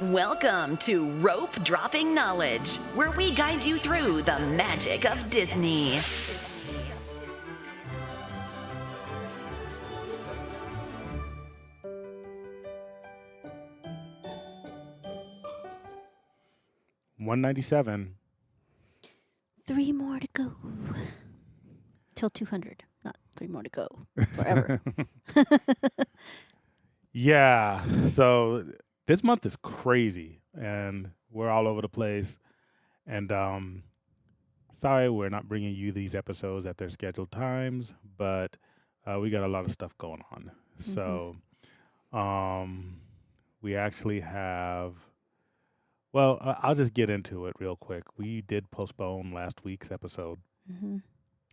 Welcome to Rope Dropping Knowledge, where we guide you through the magic of Disney. $197. 3 more to go. Till 200. Not 3 more to go. Forever. Yeah. So this month is crazy, and we're all over the place. And sorry we're not bringing you these episodes at their scheduled times, but we got a lot of stuff going on. So we actually have. Well, I'll just get into it real quick. We did postpone last week's episode, and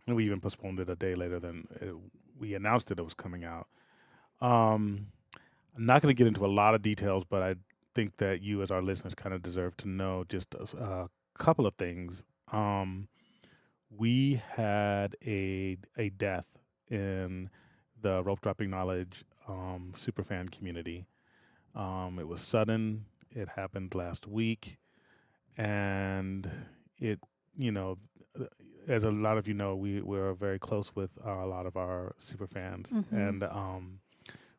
we even postponed it a day later than we announced it was coming out. I'm not going to get into a lot of details, but I think that you, as our listeners, kind of deserve to know just a couple of things. We had a death in the Rope Dropping Knowledge superfan community. It was sudden. It happened last week, and it, as a lot of you know, we're very close with a lot of our super fans, and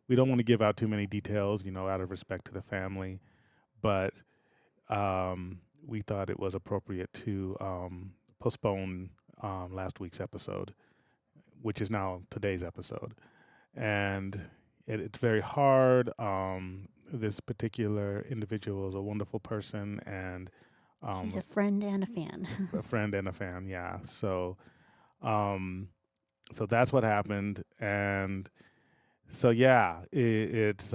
we don't want to give out too many details, out of respect to the family, but we thought it was appropriate to postpone last week's episode, which is now today's episode, and it's very hard. This particular individual is a wonderful person, and she's a friend and a fan. A friend and a fan, yeah. So, so that's what happened, and so yeah, it's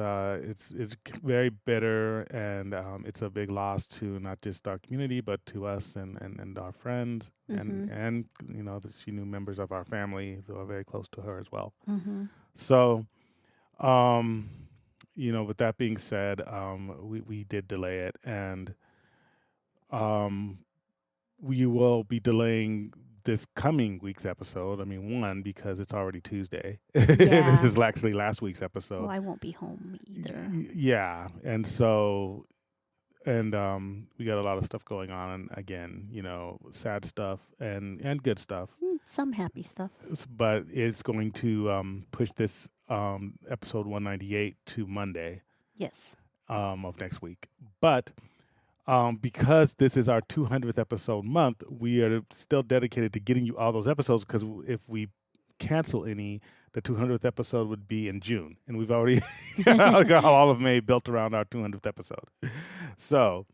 very bitter, and it's a big loss to not just our community, but to us and our friends, and she knew members of our family who are very close to her as well. So, with that being said, we did delay it, and we will be delaying this coming week's episode. I mean, one, because it's already Tuesday. Yeah. This is actually last week's episode. Well, I won't be home either. Yeah, and so, and we got a lot of stuff going on, and again, sad stuff and good stuff. Some happy stuff. But it's going to push this episode 198 to Monday. Yes. Of next week. But because this is our 200th episode month, we are still dedicated to getting you all those episodes, because if we cancel any, the 200th episode would be in June. And we've already got all of May built around our 200th episode. So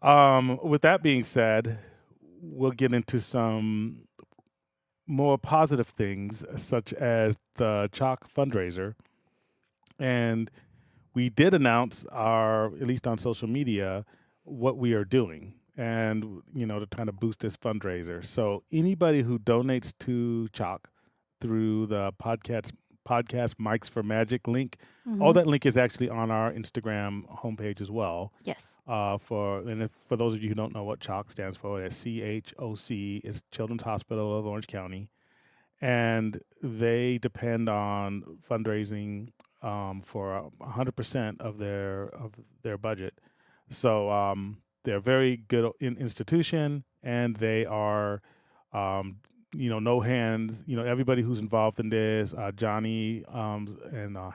with that being said, we'll get into some more positive things, such as the Chalk fundraiser. And we did announce at least on social media, what we are doing, and, to kind of boost this fundraiser. So anybody who donates to Chalk through the podcast Mics for Magic link, all that link is actually on our Instagram homepage as well. Yes. For those of you who don't know what Chalk stands for, it's CHOC. It's Children's Hospital of Orange County, and they depend on fundraising for 100% of their budget. So they're a very good institution, and they are, no hands. Everybody who's involved in this, Johnny and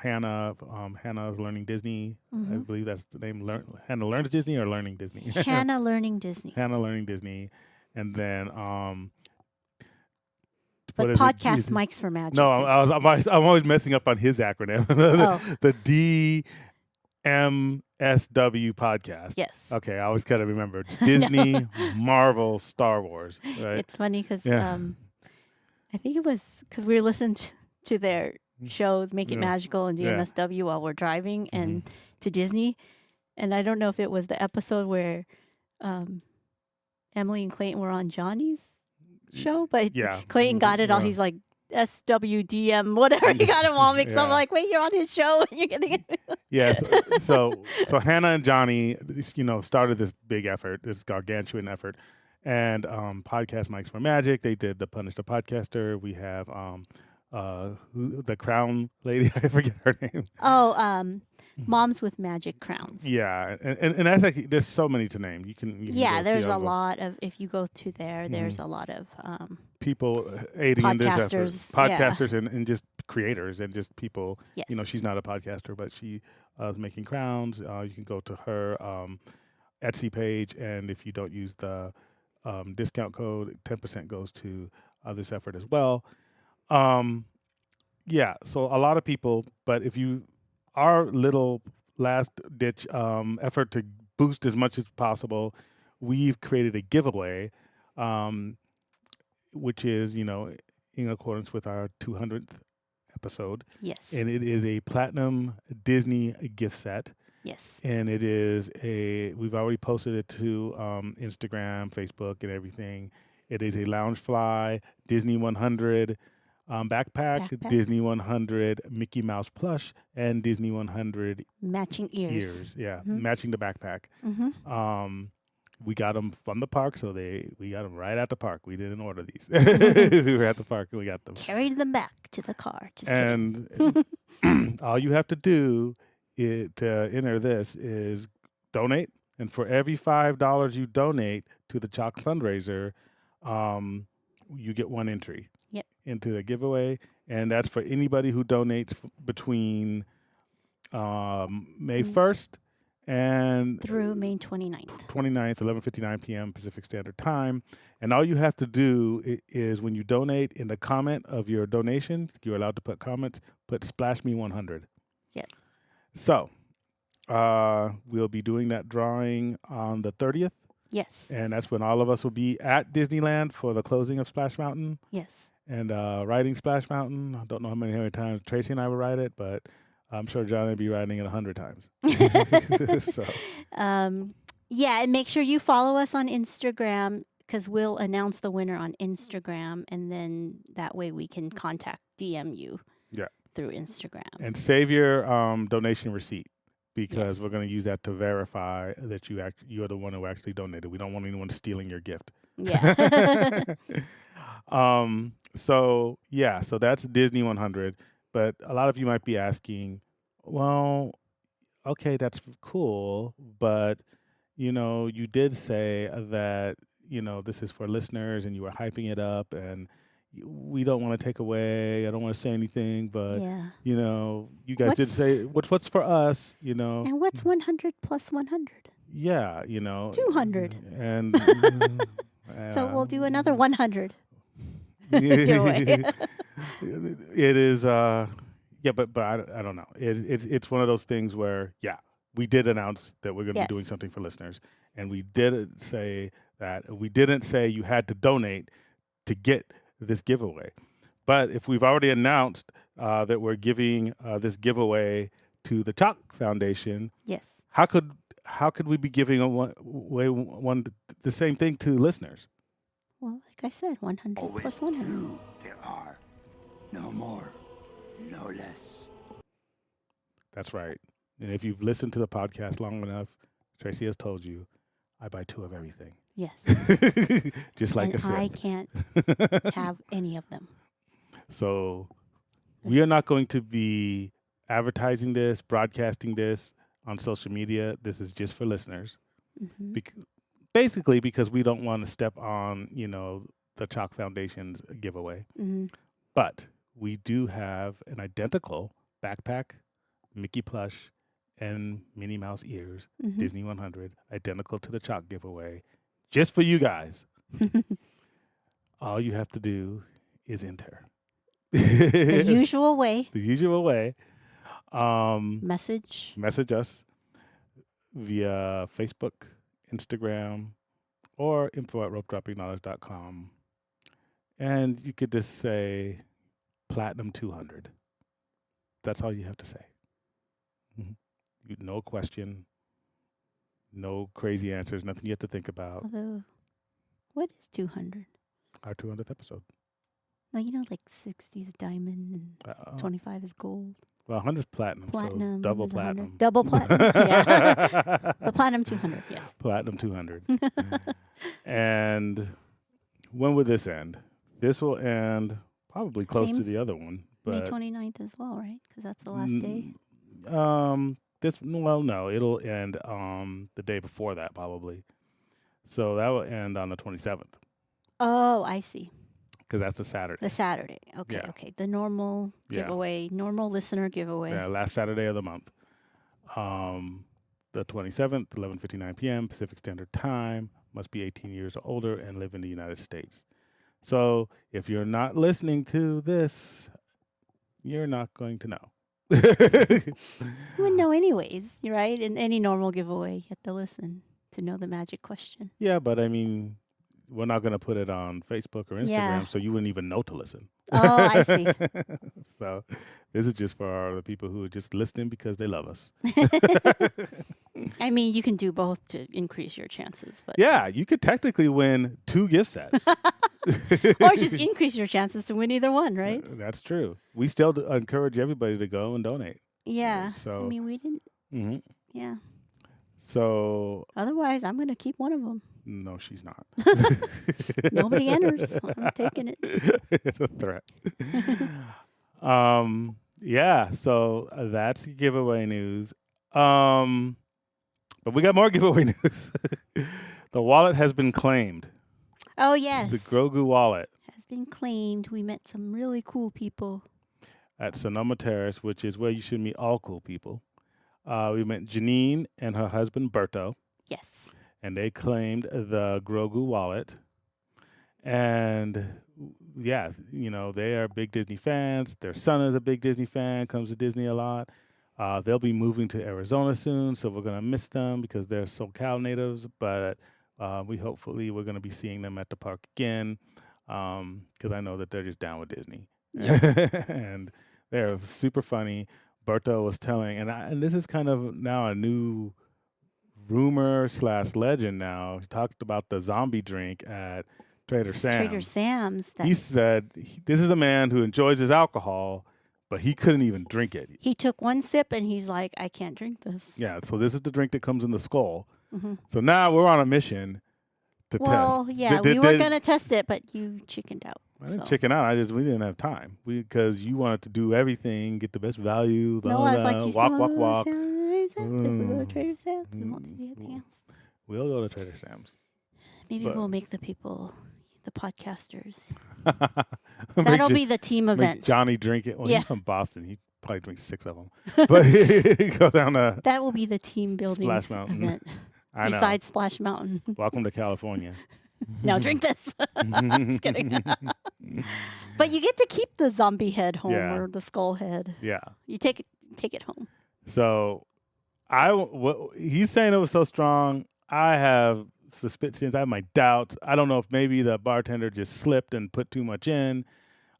Hannah. Hannah's Learning Disney. I believe that's the name. Hannah Learns Disney or Learning Disney. Hannah Learning Disney. Hannah Learning Disney, and then. But podcast Mics for Magic. No, I'm always messing up on his acronym. The DMSW podcast. Yes. Okay, I always gotta remember Disney, Marvel, Star Wars. Right? It's funny because I think it was because we were listening to their shows, Make It Magical and DMSW while we're driving and to Disney, and I don't know if it was the episode where Emily and Clayton were on Johnny's show, but Clayton got it all. He's like SWDM, whatever. He got them all mixed up. I'm like, wait, you're on his show. You're getting it. Yeah. So Hannah and Johnny, started this big effort, this gargantuan effort, and podcast Mics for Magic. They did the Punish the Podcaster. We have the crown lady. I forget her name. Oh, Moms with Magic Crowns. Yeah, and that's like there's so many to name. You can Yeah, go see there's all a of them. lot of, if you go to there, there's a lot of People aiding in this effort. Podcasters, yeah. Podcasters and just creators and just people. yes. You know, she's not a podcaster, but she is making crowns. You can go to her Etsy page, and if you don't use the discount code, 10% goes to this effort as well. Yeah, so a lot of people, but if you, our little last ditch effort to boost as much as possible, we've created a giveaway, which is, you know, in accordance with our 200th episode. Yes. And it is a platinum Disney gift set. Yes. And it is we've already posted it to Instagram, Facebook, and everything. It is a Loungefly Disney 100 backpack, Disney 100 Mickey Mouse plush, and Disney 100 Matching ears. Yeah, Mhm. matching the backpack. Mm-hmm. We got them from the park, so we got them right at the park. We didn't order these. We were at the park and we got them. Carried them back to the car. Just kidding. And all you have to do to enter this is donate. And for every $5 you donate to the Chalk fundraiser, you get one entry Yep. into the giveaway. And that's for anybody who donates between May 1st and Through May 29th. 29th, 11:59 p.m. Pacific Standard Time. And all you have to do is when you donate, in the comment of your donation, you're allowed to put comments, put Splash Me 100. Yep. So we'll be doing that drawing on the 30th. Yes. And that's when all of us will be at Disneyland for the closing of Splash Mountain Yes. and riding Splash Mountain. I don't know how many times Tracy and I will ride it, but I'm sure John will be riding it 100 times. So. Yeah, and make sure you follow us on Instagram because we'll announce the winner on Instagram, and then that way we can DM you. Yeah. Through Instagram. And save your donation receipt because Yes. we're going to use that to verify that you are the one who actually donated. We don't want anyone stealing your gift. Yeah. So that's Disney 100. But a lot of you might be asking, well, okay, that's cool, but you know, you did say that, you know, this is for listeners and you were hyping it up and we don't want to take away. I don't want to say anything, but Yeah. you know, you guys did say what's for us, you know. And what's 100 plus 100? Yeah, you know. 200. And So we'll do another 100. It is but I don't know. It's one of those things where we did announce that we're going to be doing something for listeners, and we didn't say you had to donate to get this giveaway. But if we've already announced that we're giving this giveaway to the Chalk Foundation, Yes. how could we be giving away the same thing to listeners? Well, like I said, 100 Always plus 100. two there are. No more, no less. That's right. And if you've listened to the podcast long enough, Tracy has told you, I buy 2 of everything. Yes. Just like and a Sith. I can't have any of them. So we are not going to be advertising this, broadcasting this on social media. This is just for listeners. Mm-hmm. Basically because we don't want to step on, you know, the Chalk Foundation's giveaway. Mm-hmm. But we do have an identical backpack, Mickey plush, and Minnie Mouse ears, Mm-hmm. Disney 100, identical to the Chalk giveaway, just for you guys. All you have to do is enter. The usual way. The usual way. Message. Message us via Facebook, Instagram, or info@ropedroppingknowledge.com. And you could just say Platinum 200. That's all you have to say. No question, no crazy answers, nothing you have to think about. Although, what is 200? Our 200th episode. No, you know, like 60 is diamond and 25 is gold. Well, 100 is platinum, Platinum. so double is 100. platinum. Double platinum. Yeah. The platinum 200, yes. Platinum 200. And when would this end? This will end Probably close Same. to the other one. May But 29th as well, right? Because that's the last day. no, it'll end the day before that probably. So that will end on the 27th Oh, I see. because that's a Saturday. The Saturday. Okay, Yeah. okay. The normal Yeah. giveaway, normal listener giveaway. Yeah, last Saturday of the month. The 27th, 11:59 p.m. Pacific Standard Time. Must be 18 years or older and live in the United States. So if you're not listening to this, you're not going to know. You wouldn't know anyways, right? In any normal giveaway, you have to listen to know the magic question. Yeah, but I mean, we're not going to put it on Facebook or Instagram, Yeah. so you wouldn't even know to listen. Oh, I see. So this is just for the people who are just listening because they love us. I mean, you can do both to increase your chances, but Yeah, you could technically win 2 gift sets. or just increase your chances to win either one, right? That's true. We still encourage everybody to go and donate. Yeah. So- I mean, we didn't. hmm Yeah. So Otherwise, I'm gonna keep one of them. no, she's not. Nobody enters. I'm taking it. It's a threat. Yeah, so that's giveaway news. But we got more giveaway news. The wallet has been claimed. Oh yes, The Grogu wallet has been claimed. We met some really cool people. at Sonoma Terrace, which is where you should meet all cool people. We met Janine and her husband Berto, Yes. and they claimed the Grogu wallet. And yeah, you know, they are big Disney fans. Their son is a big Disney fan, comes to Disney a lot. They'll be moving to Arizona soon, so we're going to miss them because they're SoCal natives. But we're going to be seeing them at the park again because I know that they're just down with Disney. And they're super funny. Berto was telling, and this is kind of now a new rumor / legend now. He talked about the zombie drink at Trader It's Sam's. Trader Sam's. That He said this is a man who enjoys his alcohol, but he couldn't even drink it. he took one sip and he's like, I can't drink this. Yeah, so this is the drink that comes in the skull. Mhm. So now we're on a mission to Well, test. yeah, we were gonna test it, but you chickened out. I didn't so. chicken out. We didn't have time because you wanted to do everything, get the best value. No, I was like, you walk, still walk, want walk. to Trader Sam's? If we go to Trader Sam's, we won't do the Mm. advance. We'll go to Trader Sam's. Maybe But- we'll make the people, the podcasters. Make That'll Jo- be the team make event. Johnny drink it. Well, Yeah. he's from Boston. He probably drinks 6 of them. But he go down to That will be the team building Splash Mountain. event. I know. Besides Splash Mountain. Welcome to California. Now drink this. Just kidding. But you get to keep the zombie head home Yeah. or the skull head. Yeah. You take it home. So he's saying it was so strong. I have suspicions. I have my doubts. I don't know if maybe the bartender just slipped and put too much in.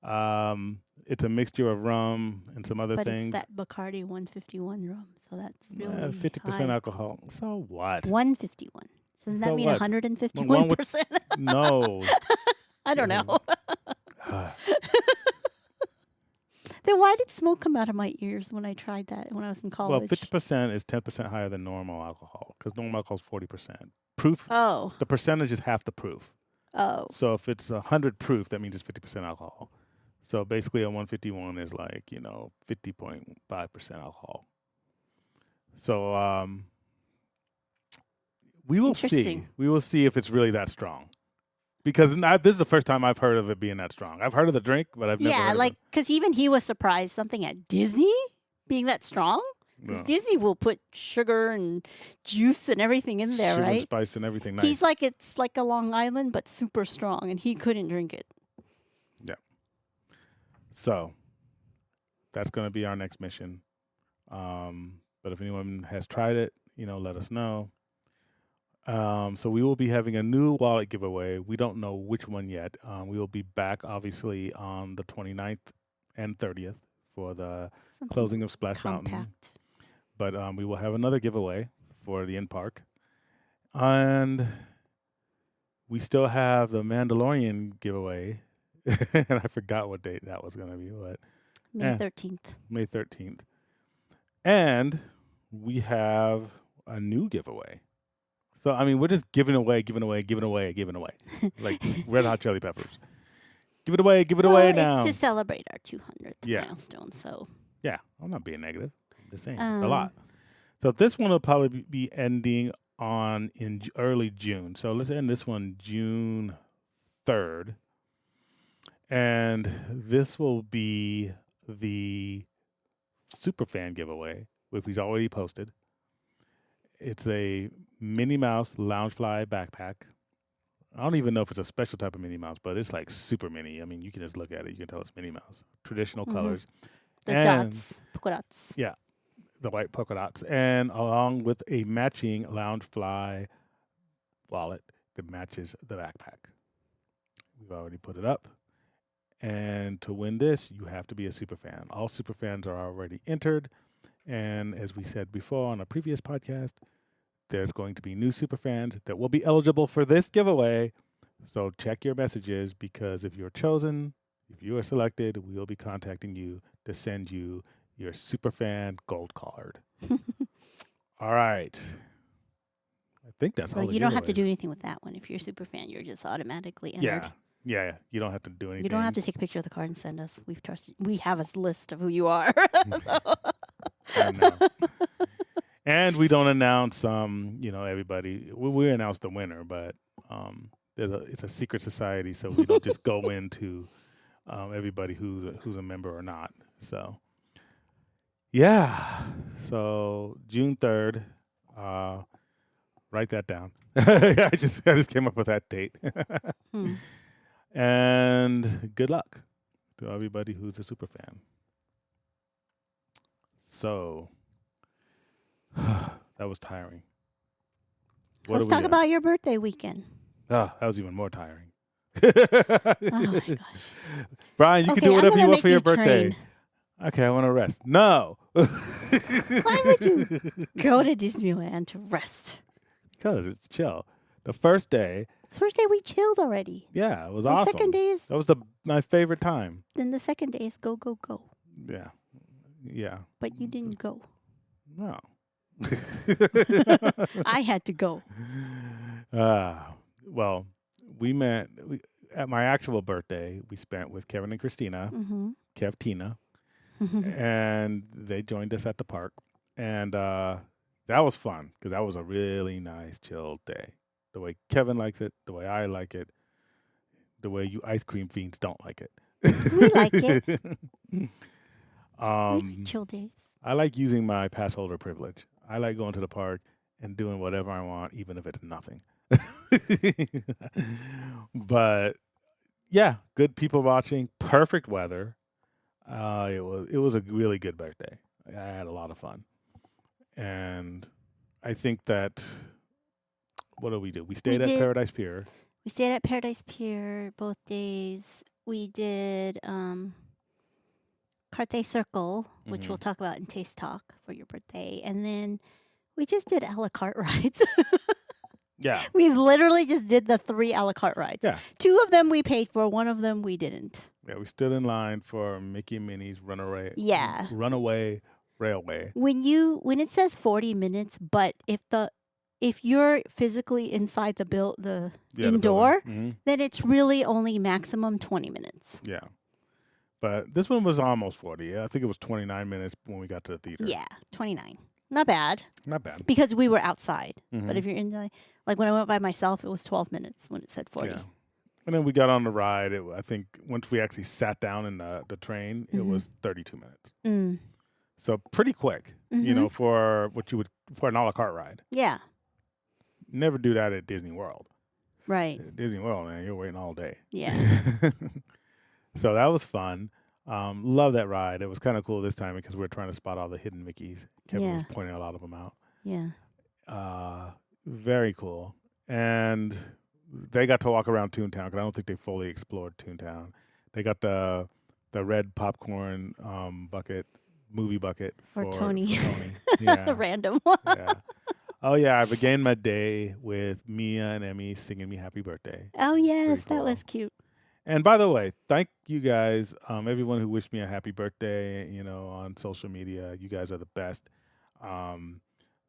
It's a mixture of rum and some other But things. it's that Bacardi 151 rum, so that's really 50% high. alcohol. So what? 151. So does that So mean what? 151%? No. I don't know. Then why did smoke come out of my ears when I tried that when I was in Well, college? 50% is 10% higher than normal alcohol because normal alcohol is 40%. Proof, Oh, the percentage is half the proof. oh, So if it's 100 proof, that means it's 50% alcohol. So basically, a 151 is like 50.5% alcohol. So we will see. Interesting. We will see if it's really that strong. Because this is the first time I've heard of it being that strong. I've heard of the drink, but I've never heard yeah, of like it. because even he was surprised something at Disney being that strong. Because Yeah. Disney will put sugar and juice and everything in there, Sugar and right? spice and everything nice. He's like it's like a Long Island, but super strong, and he couldn't drink it. So that's going to be our next mission. But if anyone has tried it, let us know. So we will be having a new wallet giveaway. We don't know which one yet. We will be back, obviously, on the 29th and 30th for the Something closing of Splash Mountain. compact. But we will have another giveaway for the in-park. And we still have the Mandalorian giveaway. And I forgot what date that was going to be, but May Yeah. 13th. May 13th. And we have a new giveaway. So, I mean, we're just giving away. Like Red Hot Chili Peppers. Give it away. Give it Well, away now. it's to celebrate our 200th Yeah. milestone. So Yeah, I'm not being negative. I'm just saying it's a Um, lot. So this one will probably be ending in early June. So let's end this one June 3rd. And this will be the Superfan giveaway, which we've already posted. It's a Minnie Mouse Loungefly backpack. I don't even know if it's a special type of Minnie Mouse, but it's like super mini. I mean, you can just look at it. You can tell it's Minnie Mouse. Traditional Mhm. colors. the And- dots, polka dots. Yeah, the white polka dots. And along with a matching Loungefly wallet that matches the backpack. We've already put it up. And to win this, you have to be a super fan. All super fans are already entered. And as we said before on a previous podcast, there's going to be new super fans that will be eligible for this giveaway. So check your messages, because if you're chosen, if you are selected, we will be contacting you to send you your super fan gold card. All right. I think that's all. Well, the you don't have to giveaways. do anything with that one. If you're a super fan, you're just automatically entered. Yeah. You don't have to do anything. You don't have to take a picture of the card and send us. We've trusted. We have a list of who you are. I know. And we don't announce, everybody. We announce the winner, but it's a secret society, so we don't just go into everybody who's a member or not. So, yeah. So June 3rd. Write that down. I just came up with that date. Hmm. And good luck to everybody who's a super fan. So that was tiring. What Let's do we talk got? about your birthday weekend. Oh, that was even more tiring. Oh my gosh. Brian, you Okay, can do I'm whatever gonna you want make for your you birthday. train. Okay, I want to rest. No. Why would you go to Disneyland to rest? Because it's chill. The first day, First day we chilled already. yeah, it was The awesome. second day is That was my favorite time. then the second day is go go go. Yeah. But you didn't go. No. I had to go. Well, we met at my actual birthday. We spent with Kevin and Christina, Mm-hmm. Kev Tina, and they joined us at the park, and that was fun because that was a really nice, chill day. The way Kevin likes it, the way I like it, the way you ice cream fiends don't like it. We like it. We Um, like chill days. I like using my pass holder privilege. I like going to the park and doing whatever I want, even if it's nothing. But yeah, good people watching, perfect weather. It was a really good birthday. I had a lot of fun, and I think that what did we do? We stayed at did- Paradise Pier. We stayed at Paradise Pier both days. We did Carthay Circle, which Mhm. we'll talk about in Taste Talk for your birthday. And then we just did a la carte rides. Yeah, We literally just did the 3 a la carte rides. Yeah. 2 of them we paid for, 1 of them we didn't. yeah. We stood in line for Mickey and Minnie's Runaway Railway. When it says 40 minutes, but if you're physically inside the Yeah, the indoor, building. Mhm. then it's really only maximum 20 minutes. Yeah. But this one was almost 40. I think it was 29 minutes when we got to the theater. Yeah, 29. Not bad Not bad. because we were outside. But Mhm. if you're in like when I went by myself, it was 12 minutes when it said 40. Yeah. And then we got on the ride. I think once we actually sat down in the train, it Mhm. was 32 minutes. Mm. So pretty quick, Mhm. for for an a la carte ride. Yeah, Never do that at Disney World. right. At Disney World, man, you're waiting all day. Yeah. So that was fun. Love that ride. It was kind of cool this time because we were trying to spot all the hidden Mickeys. Kevin was Yeah. pointing a lot of them out. Yeah. Very cool. And they got to walk around Toontown because I don't think they fully explored Toontown. They got the red popcorn movie bucket For Tony. Yeah. Random. Yeah. Oh yeah, I began my day with Mia and Emmy singing me happy birthday. Oh, yes. Pretty That cool. was cute. And by the way, thank you guys, everyone who wished me a happy birthday, on social media. You guys are the best.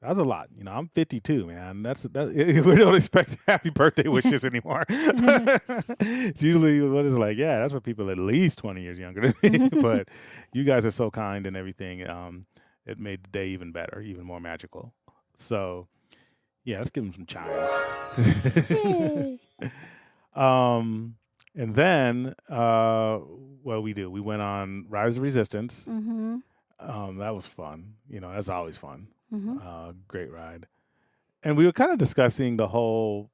That's a lot. You know, I'm 52, man. We don't expect happy birthday wishes anymore. It's usually what is like, yeah, that's what people at least 20 years younger than me. But you guys are so kind and everything. It made the day even better, even more magical. So, yeah, let's give them some chimes. And then, what we went on Rise of Resistance. Mm-hmm. That was fun. You know, that's always fun. Mm-hmm. Great ride. And we were kind of discussing the whole,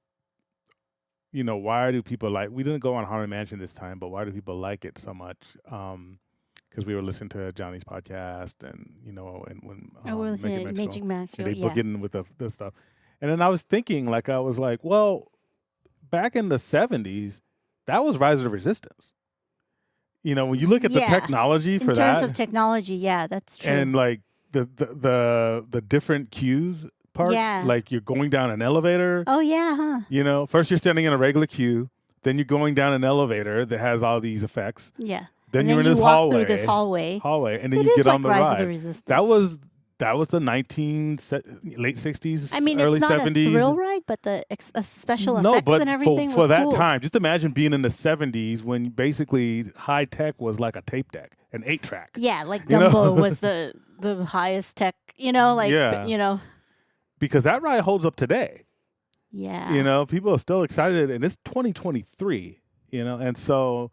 you know, why do people we didn't go on Haunted Mansion this time, but why do people like it so much? Because we were listening to Johnny's podcast and, you know, and when we're looking at Magic Max. and they book in with the stuff. And then I was thinking, well, back in the 70s, that was Rise of the Resistance. You know, when you look at the technology for that. In terms of technology, yeah, that's true. And like the different cues parts, like you're going down an elevator. Oh, yeah, huh? You know, first you're standing in a regular queue, then you're going down an elevator that has all these effects. Yeah. Then and you're then in this walk hallway. through this hallway. And then It you is get like on the Rise ride. of the Resistance. That was the late 60s, I mean, early it's not 70s. a thrill ride, but the special effects and everything for was that cool. time, just imagine being in the 70s when basically high tech was like a tape deck, an 8-track. Yeah, like You know? Dumbo was the highest tech, you know, like, you know. Because that ride holds up today. Yeah. You know, people are still excited, and it's 2023. You know, and so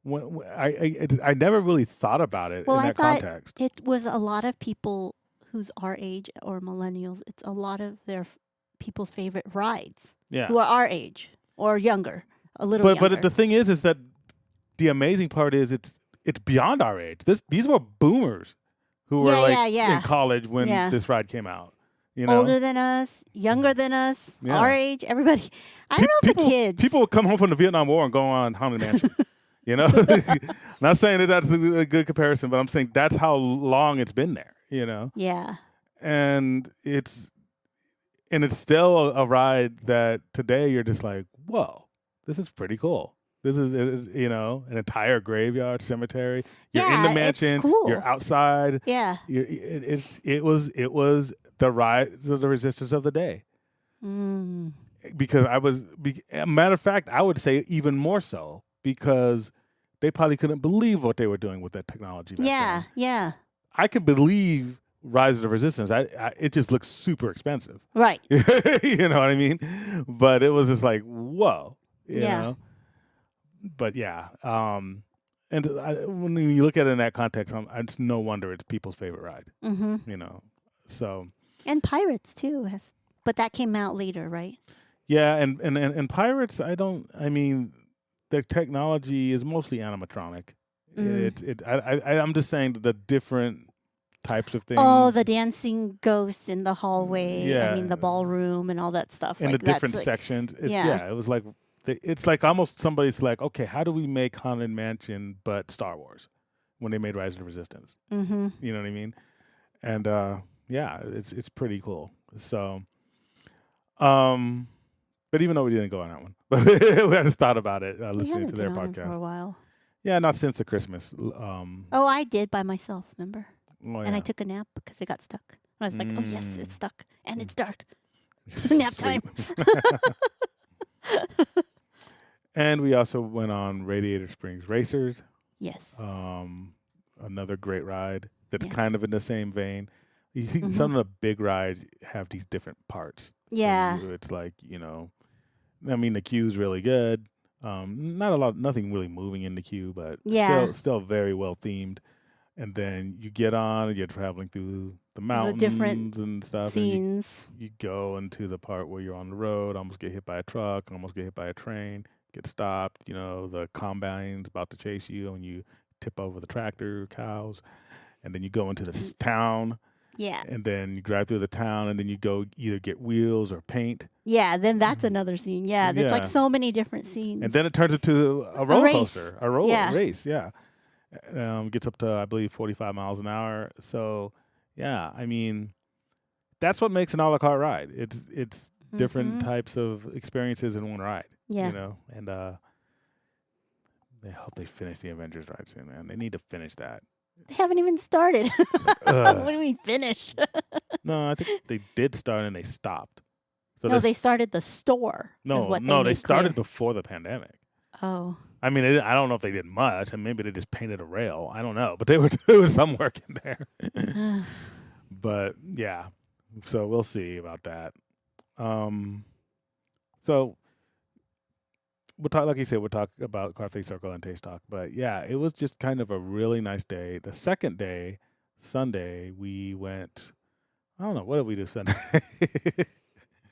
when I never really thought about it in that context. It was a lot of people who's our age or millennials. It's a lot of their people's favorite rides. Yeah. Who are our age or younger, a little younger. But the thing is that the amazing part is it's beyond our age. These were boomers who were in college when this ride came out. You know? Older than us, younger than us, our age, everybody. I don't know if the kids. People would come home from the Vietnam War and go on Haunted Mansion. You know, not saying that that's a good comparison, but I'm saying that's how long it's been there. You know, yeah, and it's still a ride that today you're just like, whoa, this is pretty cool. This is you know, an entire graveyard cemetery. You're in the mansion. It's cool. You're outside. Yeah, it was the Rise of the Resistance of the day. Because matter of fact, I would say even more so because they probably couldn't believe what they were doing with that technology back then. Yeah. I could believe Rise of the Resistance. It just looks super expensive. Right. You know what I mean? But it was just like, whoa. You know? But yeah. And when you look at it in that context, it's no wonder it's people's favorite ride. Mm-hmm. You know? So. And Pirates, too. But that came out later, right? Yeah, and Pirates, their technology is mostly animatronic. I'm just saying the different types of things. Oh, the dancing ghosts in the hallway. Yeah. I mean, the ballroom and all that stuff. And like, the different sections. It was like, it's like almost somebody's like, okay, how do we make Haunted Mansion but Star Wars when they made Rise of the Resistance? Mm-hmm. You know what I mean? And it's pretty cool. So, but even though we didn't go on that one, but we just thought about it listening to their podcast for a while. Yeah, not since the Christmas. Oh, I did by myself, remember? Oh, yeah. And I took a nap because it got stuck. I was like, oh, yes, it's stuck. And it's dark. Nap time. And we also went on Radiator Springs Racers. Yes. Another great ride that's kind of in the same vein. You see, some of the big rides have these different parts. Yeah. It's like, you know, I mean, the queue's really good. Nothing really moving in the queue, but still very well themed. And then you get on and you're traveling through the mountains different and stuff. Scenes. And you go into the part where you're on the road, almost get hit by a truck, almost get hit by a train, get stopped. You know, the combine's about to chase you and you tip over the tractor cows. And then you go into the town. Yeah. And then you drive through the town and then you go either get wheels or paint. Yeah, then that's another scene. Yeah, there's like so many different scenes. And then it turns into a roller coaster, a race. Yeah. Gets up to, I believe, 45 miles an hour. So, yeah, I mean, that's what makes an a la carte ride. It's different types of experiences in one ride. Yeah. You know, and I hope they finish the Avengers ride soon, man. They need to finish that. They haven't even started. Ugh. When do we finish? No, I think they did start and they stopped. So No, this- they started the store. is no, what no, they made started clear. before the pandemic. Oh, I mean, I don't know if they did much, and maybe they just painted a rail. I don't know, but they were doing some work in there. But yeah, so we'll see about that. So we'll talk, like you said, we'll talk about Coffee Circle and Taste Talk. But yeah, it was just kind of a really nice day. The second day, Sunday, we went. I don't know, what did we do Sunday?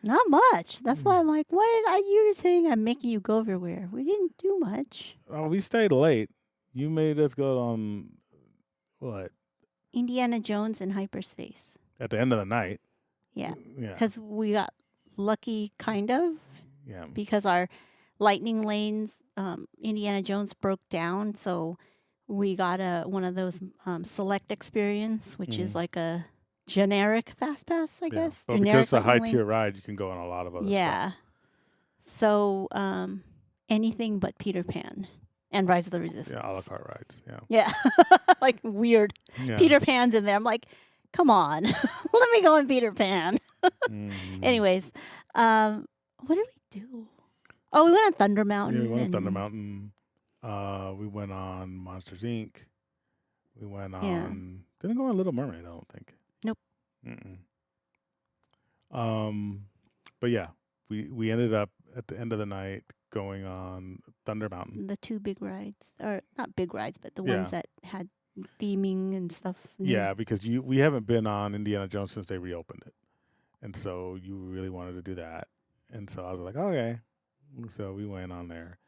not much. That's why I'm like, what are you saying? I'm making you go everywhere. We didn't do much. Oh, we stayed late. You made us go on what Indiana Jones in hyperspace. at the end of the night. Yeah, Yeah, because we got lucky, kind of, yeah. because our lightning lanes, Indiana Jones broke down, so we got one of those select experience, which is like a generic fast pass, I guess. But Generic because it's a high lightning lane. tier ride, you can go on a lot of other stuff. Yeah. So anything but Peter Pan and Rise of the Resistance. Yeah, a la carte rides. Yeah. Yeah. Like weird. Yeah. Peter Pan's in there. I'm like, come on. Let me go in Peter Pan. Mhm. Anyways, what did we do? Oh, we went on Thunder Mountain. Yeah, we went on and- Thunder Mountain. We went on Monsters Inc. We went on. Yeah. Didn't go on Little Mermaid. I don't think. Nope. But yeah, we ended up at the end of the night going on Thunder Mountain. The two big rides. Or not big rides, but the Yeah. ones that had theming and stuff. new. Yeah, because we haven't been on Indiana Jones since they reopened it, and so you really wanted to do that, and so I was like, okay, so we went on there.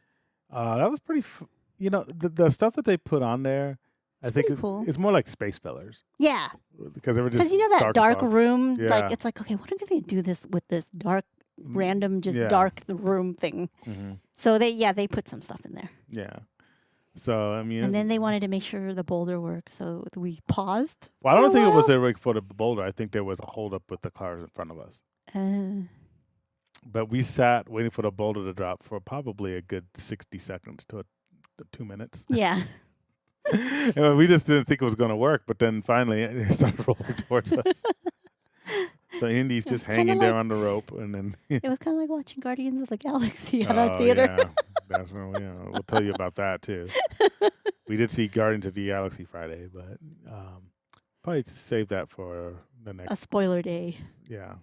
That was pretty. The stuff that they put on there, I It's think pretty cool. it's more like space fillers Yeah. because they were just Because you know that dark stuff. room, Yeah. like it's like, okay, what are they gonna do this with this dark, random, just Yeah. dark room thing? Mhm. So they put some stuff in there, Yeah. So I mean, and then they wanted to make sure the boulder worked, so we paused. well, I don't for a think it was while. a rig for the boulder. I think there was a holdup with the cars in front of us. But we sat waiting for the boulder to drop for probably a good 60 seconds to 2 minutes. Yeah, And we just didn't think it was going to work, but then finally it started rolling towards us. So Indy's just It's kinda hanging there like- on the rope, and then it was kind of like watching Guardians of the Galaxy at our theater. Yeah, that's when we'll tell you about that too. We did see Guardians of the Galaxy Friday, but probably save that for the A next. spoiler day. Yeah,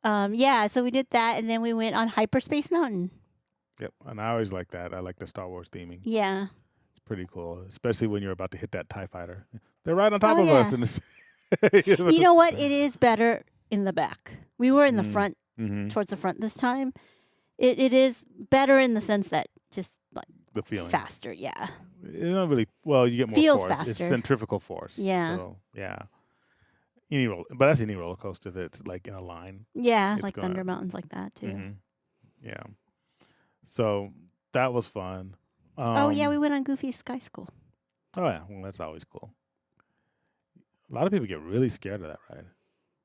Yeah, so we did that, and then we went on Hyperspace Mountain. yep. And I always like that. I like the Star Wars theming. Yeah, It's pretty cool, especially when you're about to hit that TIE fighter. They're right on top Oh, of us, yeah. and it's you know what? It is better in the back. We were in the front, Mhm. towards the front this time. It is better in the sense that just like The feeling. faster. Yeah, It's not really well. You get more Feels force. It's faster. centrifugal force. Yeah. So yeah. But that's any roller coaster that's like in a line. yeah, It's like gonna- Thunder Mountain's like that too. Mhm. Yeah. So that was fun. Oh yeah, we went on Goofy Sky School. Oh yeah. Well, that's always cool. A lot of people get really scared of that ride.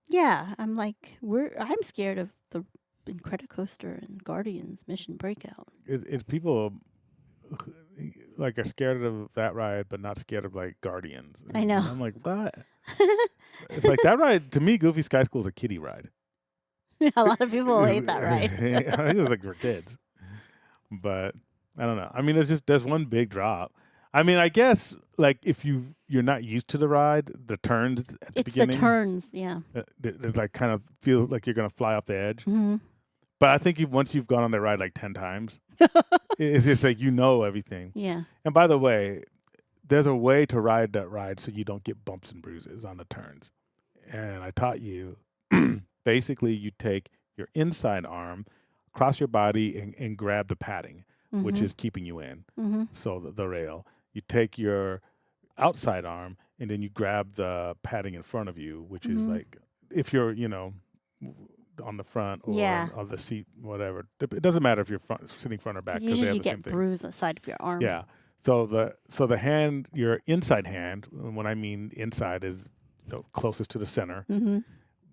Yeah, I'm like I'm scared of the Incredicoaster and Guardians Mission Breakout. It's people like are scared of that ride, but not scared of like Guardians. I know. And I'm like, what? It's like that ride to me. Goofy Sky School is a kiddie ride. A lot of people hate that ride. I think it's like for kids, but I don't know. I mean, there's one big drop. I mean, I guess like if you're not used to the ride, the turns at the It's the beginning, turns, yeah. it's like kind of feel like you're gonna fly off the edge. hmm But I think once you've gone on the ride like 10 times, it's just like everything. Yeah. And by the way, there's a way to ride that ride so you don't get bumps and bruises on the turns. And I taught you basically you take your inside arm across your body and grab the padding, which is keeping you in. hmm So the rail. You take your outside arm and then you grab the padding in front of you, which is like if you're, on the front or Yeah. on the seat, whatever. It doesn't matter if you're sitting front or back because they Usually have you the same get thing. bruised on the side of your arm. Yeah. So the hand, your inside hand, and when I mean inside is closest to the center, hmm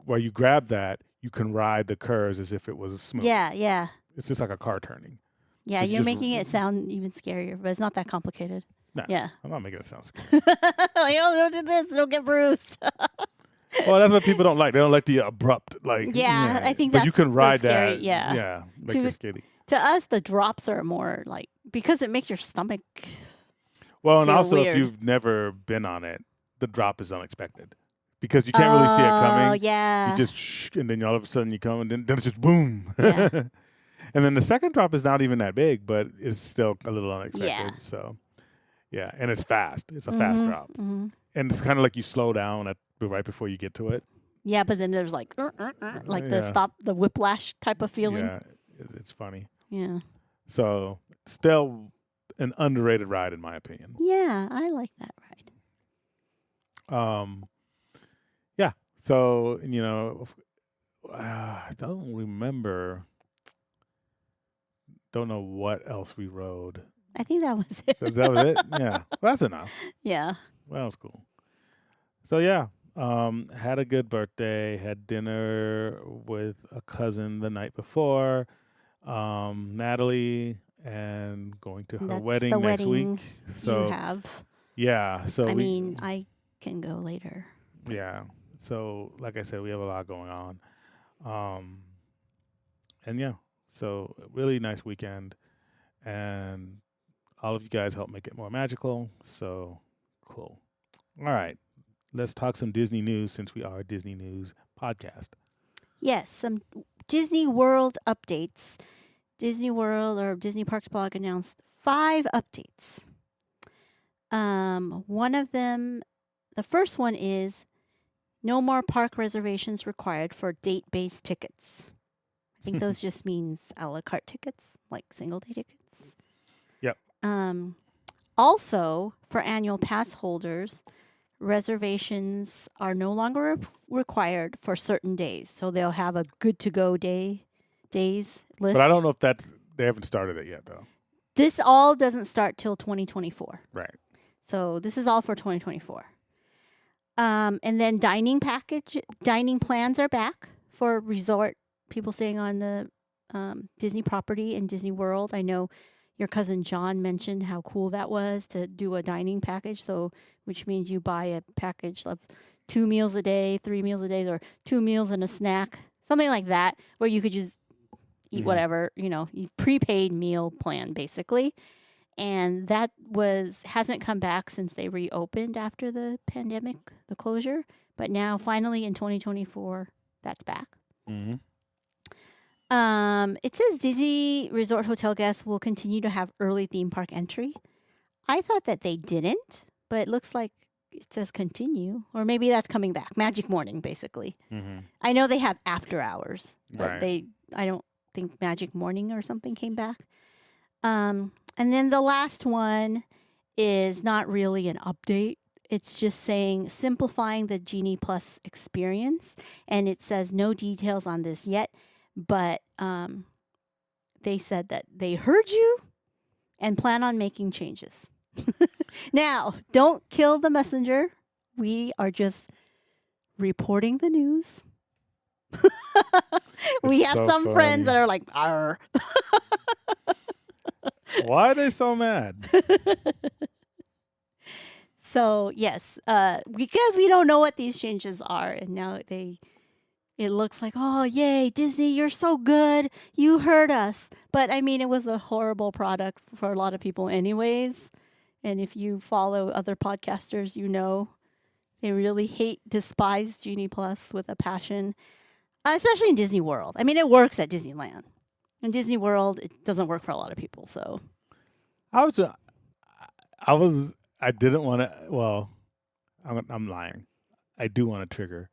where you grab that, you can ride the curves as if it was smooth. Yeah, yeah. It's just like a car turning. Yeah, So you're just- making it sound even scarier, but it's not that complicated. Nah, Yeah. I'm not making it sound scary. Like, oh, don't do this. Don't get bruised. Well, that's what people don't like. They don't like the abrupt, like. Yeah, I think but you that's can the ride scary- that. yeah. Yeah, like To- you're skating. To us, the drops are more like, because it makes your stomach. Well, and feel also weird. if you've never been on it, the drop is unexpected because you can't really see it Oh, coming. yeah. You just and then all of a sudden you come and then it's just boom. Yeah. And then the second drop is not even that big, but it's still a little unexpected. Yeah. So, yeah, and it's fast. It's a fast drop, Mhm. and it's kind of like you slow down right before you get to it. Yeah, but then there's like Yeah. the whiplash type of feeling. Yeah, it's funny. Yeah. So, still an underrated ride in my opinion. Yeah, I like that ride. Yeah. So I don't remember. Don't know what else we rode. I think that was it. That was it. Yeah, well, that's enough. Yeah. Well, that was cool. So yeah, had a good birthday. Had dinner with a cousin the night before. Natalie, and going to her That's wedding the next wedding week. So you have. yeah, so I mean, I can go later. yeah. So like I said, we have a lot going on. And yeah, so really nice weekend, and all of you guys helped make it more magical. So cool. All right, let's talk some Disney news since we are a Disney News podcast. Yes, some Disney World updates. Disney World or Disney Parks blog announced 5 updates. One of them, the first one is no more park reservations required for date-based tickets. I think those just means a la carte tickets, like single-day tickets. Yep. Also, for annual pass holders, reservations are no longer required for certain days. So they'll have a good-to-go days list. But I don't know if they haven't started it yet though. This all doesn't start till 2024. Right. So this is all for 2024. And then dining plans are back for resort people staying on the Disney property in Disney World. I know your cousin John mentioned how cool that was to do a dining package. So which means you buy a package of 2 meals a day, 3 meals a day, or 2 meals and a snack, something like that, where you could just eat whatever, you prepaid meal plan basically. And that hasn't come back since they reopened after the pandemic, the closure. But now finally in 2024, that's back. Mm-hmm. It says Disney Resort Hotel guests will continue to have early theme park entry. I thought that they didn't, but it looks like it says continue, or maybe that's coming back. Magic Morning, basically. Mm-hmm. I know they have after hours, but Right. I don't think Magic Morning or something came back. And then the last one is not really an update. It's just saying simplifying the Genie Plus experience, and it says no details on this yet, but they said that they heard you and plan on making changes. Now, don't kill the messenger. We are just reporting the news. We It's have so some friends funny. that are like, "Arr." Why are they so mad? So yes, because we don't know what these changes are, and now it looks like, oh yay, Disney, you're so good, you heard us. But I mean, it was a horrible product for a lot of people, anyways. And if you follow other podcasters, they really despise Genie Plus with a passion, especially in Disney World. I mean, it works at Disneyland. In Disney World, it doesn't work for a lot of people. So I didn't want to. Well, I'm lying. I do want to trigger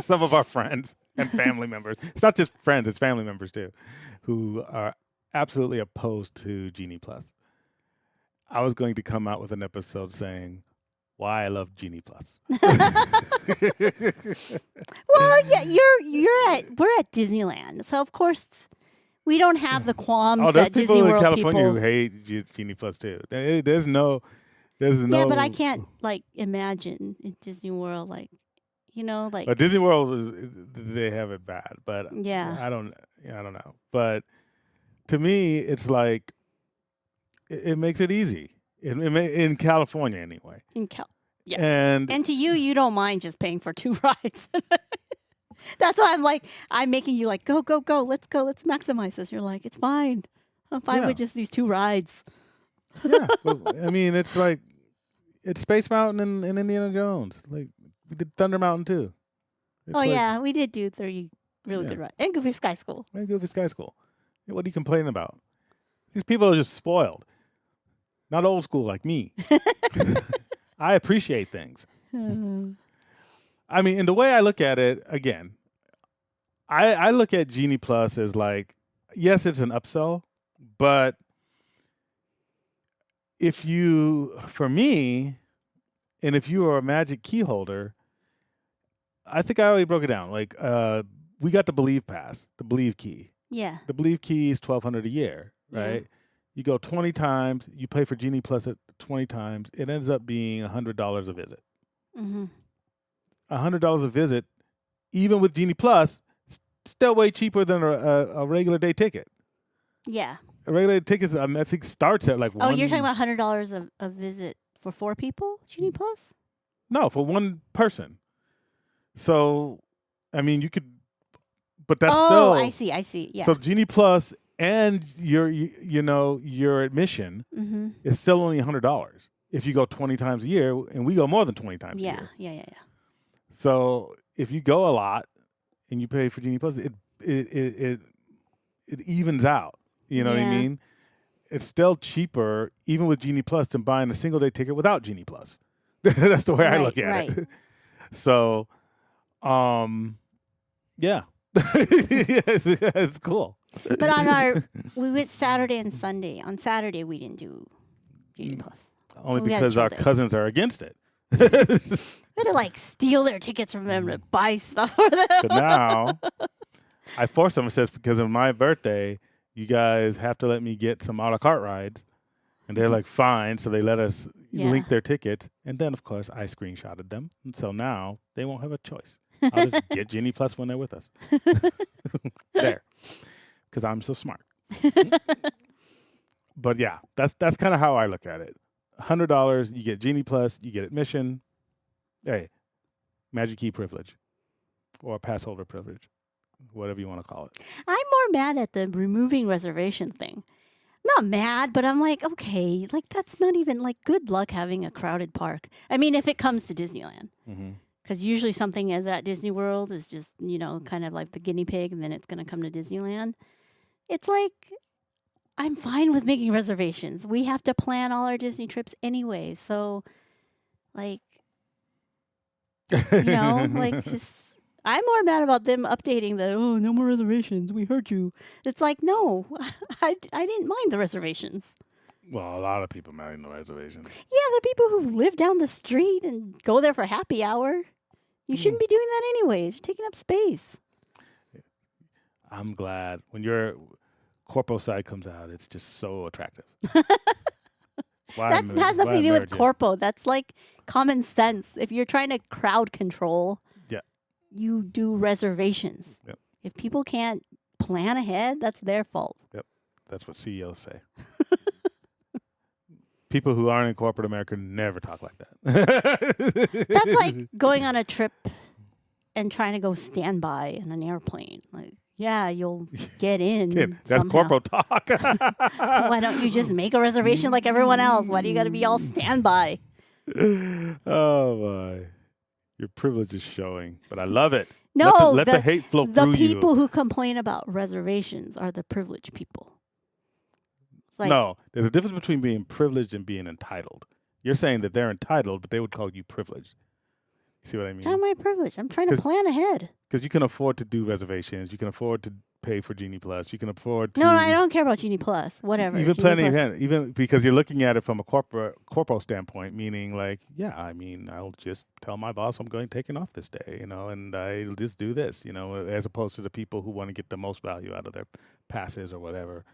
some of our friends and family members. It's not just friends; it's family members too, who are absolutely opposed to Genie Plus. I was going to come out with an episode saying why I love Genie Plus. well, yeah, we're at Disneyland, so of course we don't have the qualms There's that Disney people in World California people. who hate Genie Plus too. There's no. Yeah, but I can't imagine in Disney World But Disney World they have it bad, but Yeah. I don't know. But to me, it's like it makes it easy in California anyway. Yeah. And to you don't mind just paying for 2 rides. That's why I'm making you like, go, let's maximize this. You're like, it's fine. I'm fine with just these 2 rides. yeah, well, I mean, it's like it's Space Mountain and Indiana Jones. Like we did Thunder Mountain too. It's like, we did do 30 really good rides. And Goofy Sky School. and Goofy Sky School. What are you complaining about? These people are just spoiled. Not old school like me. I appreciate things. I mean, and the way I look at it, again, I look at Genie Plus as like, yes, it's an upsell, but for me, and if you are a Magic Key holder, I think I already broke it down. Like, we got the Believe Pass, the Believe Key. Yeah. The Believe Key is $1,200 a year, right? Yeah. You go 20 times, you pay for Genie Plus at 20 times, it ends up being $100 a visit. Mm-hmm. $100 a visit, even with Genie Plus, still way cheaper than a regular day ticket. Yeah. A regular ticket, I think, starts at like you're talking about $100 a visit for 4 people, Genie Plus? No, for one person. So, I mean, you could, but that's still. Oh, I see. Yeah. So Genie Plus and your admission Mm-hmm. is still only $100 if you go 20 times a year, and we go more than 20 times a year. Yeah. So if you go a lot and you pay for Genie Plus, it evens out. You know what I mean? It's still cheaper, even with Genie Plus, than buying a single day ticket without Genie Plus. That's the way I look at it. So, yeah, it's cool. But we went Saturday and Sunday. On Saturday, we didn't do Genie Plus. Only We had a because chill our day. cousins are against it. We had to like steal their tickets from them to buy stuff for them. So now, I forced them. It says because of my birthday, you guys have to let me get some a la carte rides. And they're like, fine. So they let us link their tickets. And then, of course, I screenshotted them. And so now they won't have a choice. I'll just get Genie Plus when they're with us. There. Because I'm so smart. But yeah, that's kind of how I look at it. $100, you get Genie Plus, you get admission. Hey, Magic Key privilege or pass holder privilege, whatever you want to call it. I'm more mad at the removing reservation thing. Not mad, but I'm like, okay, like that's not even like good luck having a crowded park. I mean, if it comes to Disneyland. Mm-hmm. Because usually something as at Disney World is just, kind of like the guinea pig, and then it's going to come to Disneyland. It's like, I'm fine with making reservations. We have to plan all our Disney trips anyway. So, like, just, I'm more mad about them updating that, oh, no more reservations. We heard you. It's like, no, I didn't mind the reservations. Well, a lot of people mind the reservations. Yeah, the people who live down the street and go there for happy hour. You shouldn't be doing that anyways. You're taking up space. I'm glad when your corpo side comes out, it's just so attractive. That has nothing to do with corpo. That's like common sense. If you're trying to crowd control, you do reservations. Yep. If people can't plan ahead, that's their fault. Yep. That's what CEOs say. People who aren't in corporate America never talk like that. That's like going on a trip and trying to go standby in an airplane. Like, yeah, you'll get in. That's somehow. corpo talk. Why don't you just make a reservation like everyone else? Why do you got to be all standby? Oh my. Your privilege is showing, but I love it. No, let the hate flow the through you. people who complain about reservations are the privileged people. Like, No, there's a difference between being privileged and being entitled. You're saying that they're entitled, but they would call you privileged. You see what I mean? how am I privileged? I'm trying to 'Cause- plan ahead. Because you can afford to do reservations. You can afford to pay for Genie Plus. You can afford to... No, I don't care about Genie Plus. Whatever. Even Genie planning Plus. ahead, even because you're looking at it from a corpo standpoint, meaning like, yeah, I mean, I'll just tell my boss I'm going taking off this day, and I'll just do this, as opposed to the people who want to get the most value out of their passes or whatever,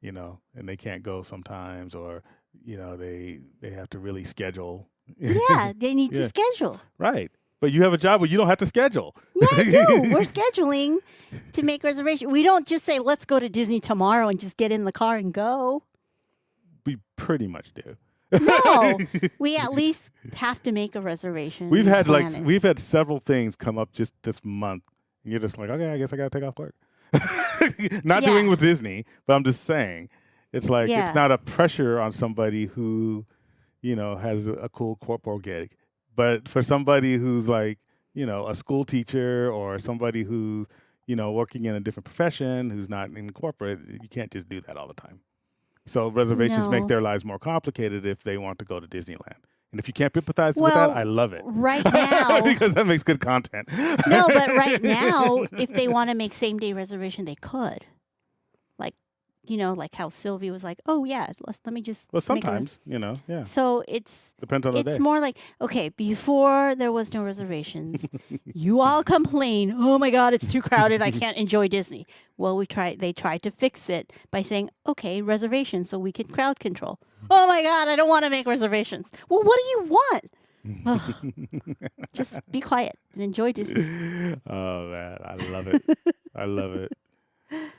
and they can't go sometimes, or they have to really schedule. Yeah, they need to schedule. Right. But you have a job where you don't have to schedule. Yeah, I do. We're scheduling to make reservations. We don't just say, let's go to Disney tomorrow and just get in the car and go. We pretty much do. No, we at least have to make a reservation. We've and had plan it. we've had several things come up just this month. And you're just like, okay, I guess I gotta take off work. Not doing with Disney, but I'm just saying, it's like it's not a pressure on somebody who, has a cool corporate gig. But for somebody who's like, a school teacher or somebody who's, working in a different profession, who's not in corporate, you can't just do that all the time. So reservations make their lives more complicated if they want to go to Disneyland. And if you can't empathize with that, I love it. Right now. Because that makes good content. No, but right now, if they want to make same-day reservation, they could. Like how Sylvie was like, oh, yeah, let me just Well, sometimes, yeah. So Depends on the day. It's more like, okay, before there was no reservations, you all complain, oh my God, it's too crowded, I can't enjoy Disney. Well, they tried to fix it by saying, okay, reservations so we can crowd control. Oh my God, I don't want to make reservations. Well, what do you want? Just be quiet and enjoy Disney. Oh, man, I love it. I love it.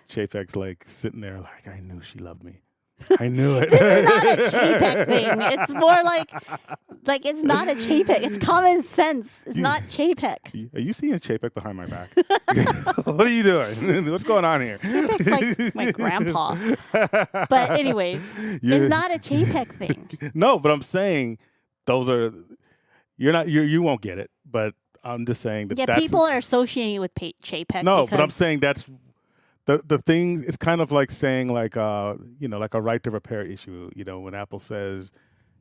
Chapek's like sitting there like, I knew she loved me. I knew it. This is not a Chapek thing. It's more like it's not a Chapek. It's common sense. It's not Chapek. Are you seeing Chapek behind my back? What are you doing? What's going on here? Chapek's like my grandpa. But anyways, it's not a Chapek thing. No, but I'm saying those are you won't get it. But I'm just saying that people are associating it with Chapek. No, but I'm saying that's the thing. It's kind of like saying like like a right to repair issue. When Apple says,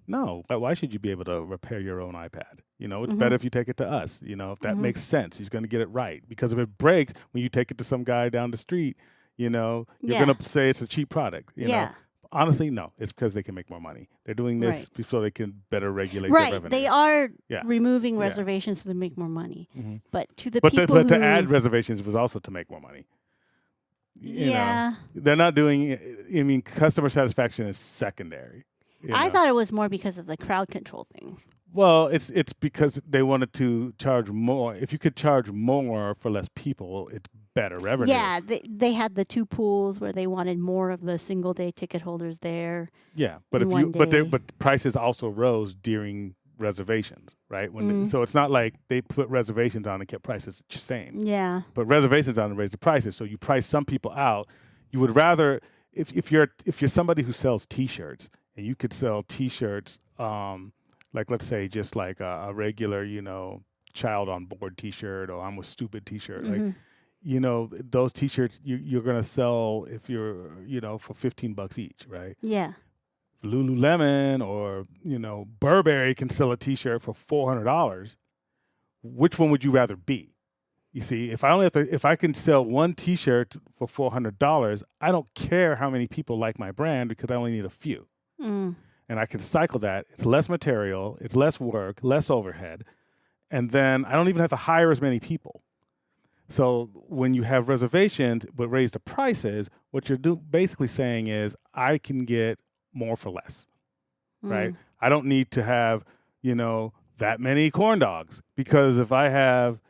no, why should you be able to repair your own iPad? It's better if you take it to us. If that makes sense, he's going to get it right. Because if it breaks when you take it to some guy down the street, you're going to say it's a cheap product. You know? Honestly, no. It's because they can make more money. They're doing this so they can better regulate their revenue. They are removing reservations to make more money. Mm-hmm. But to the people who... to add reservations was also to make more money. They're not doing... I mean, customer satisfaction is secondary. I thought it was more because of the crowd control thing. Well, it's because they wanted to charge more. If you could charge more for less people, it's better revenue. Yeah, they had the two pools where they wanted more of the single day ticket holders there. Yeah, but but prices also rose during reservations, right? So it's not like they put reservations on and kept prices the same. Yeah. But reservations on and raise the prices, so you price some people out. You would rather if you're somebody who sells T-shirts and you could sell T-shirts. Like, let's say, just like a regular, child on board T-shirt or I'm with stupid T-shirt. Like, those T-shirts you're going to sell if you're, for $15 each, right? Yeah. Lululemon or, Burberry can sell a T-shirt for $400. Which one would you rather be? You see, if I can sell one T-shirt for $400, I don't care how many people like my brand because I only need a few. Mm. And I can cycle that. It's less material. It's less work, less overhead. And then I don't even have to hire as many people. So when you have reservations but raise the prices, what you're basically saying is I can get more for less, right? I don't need to have, that many corn dogs. Because if I have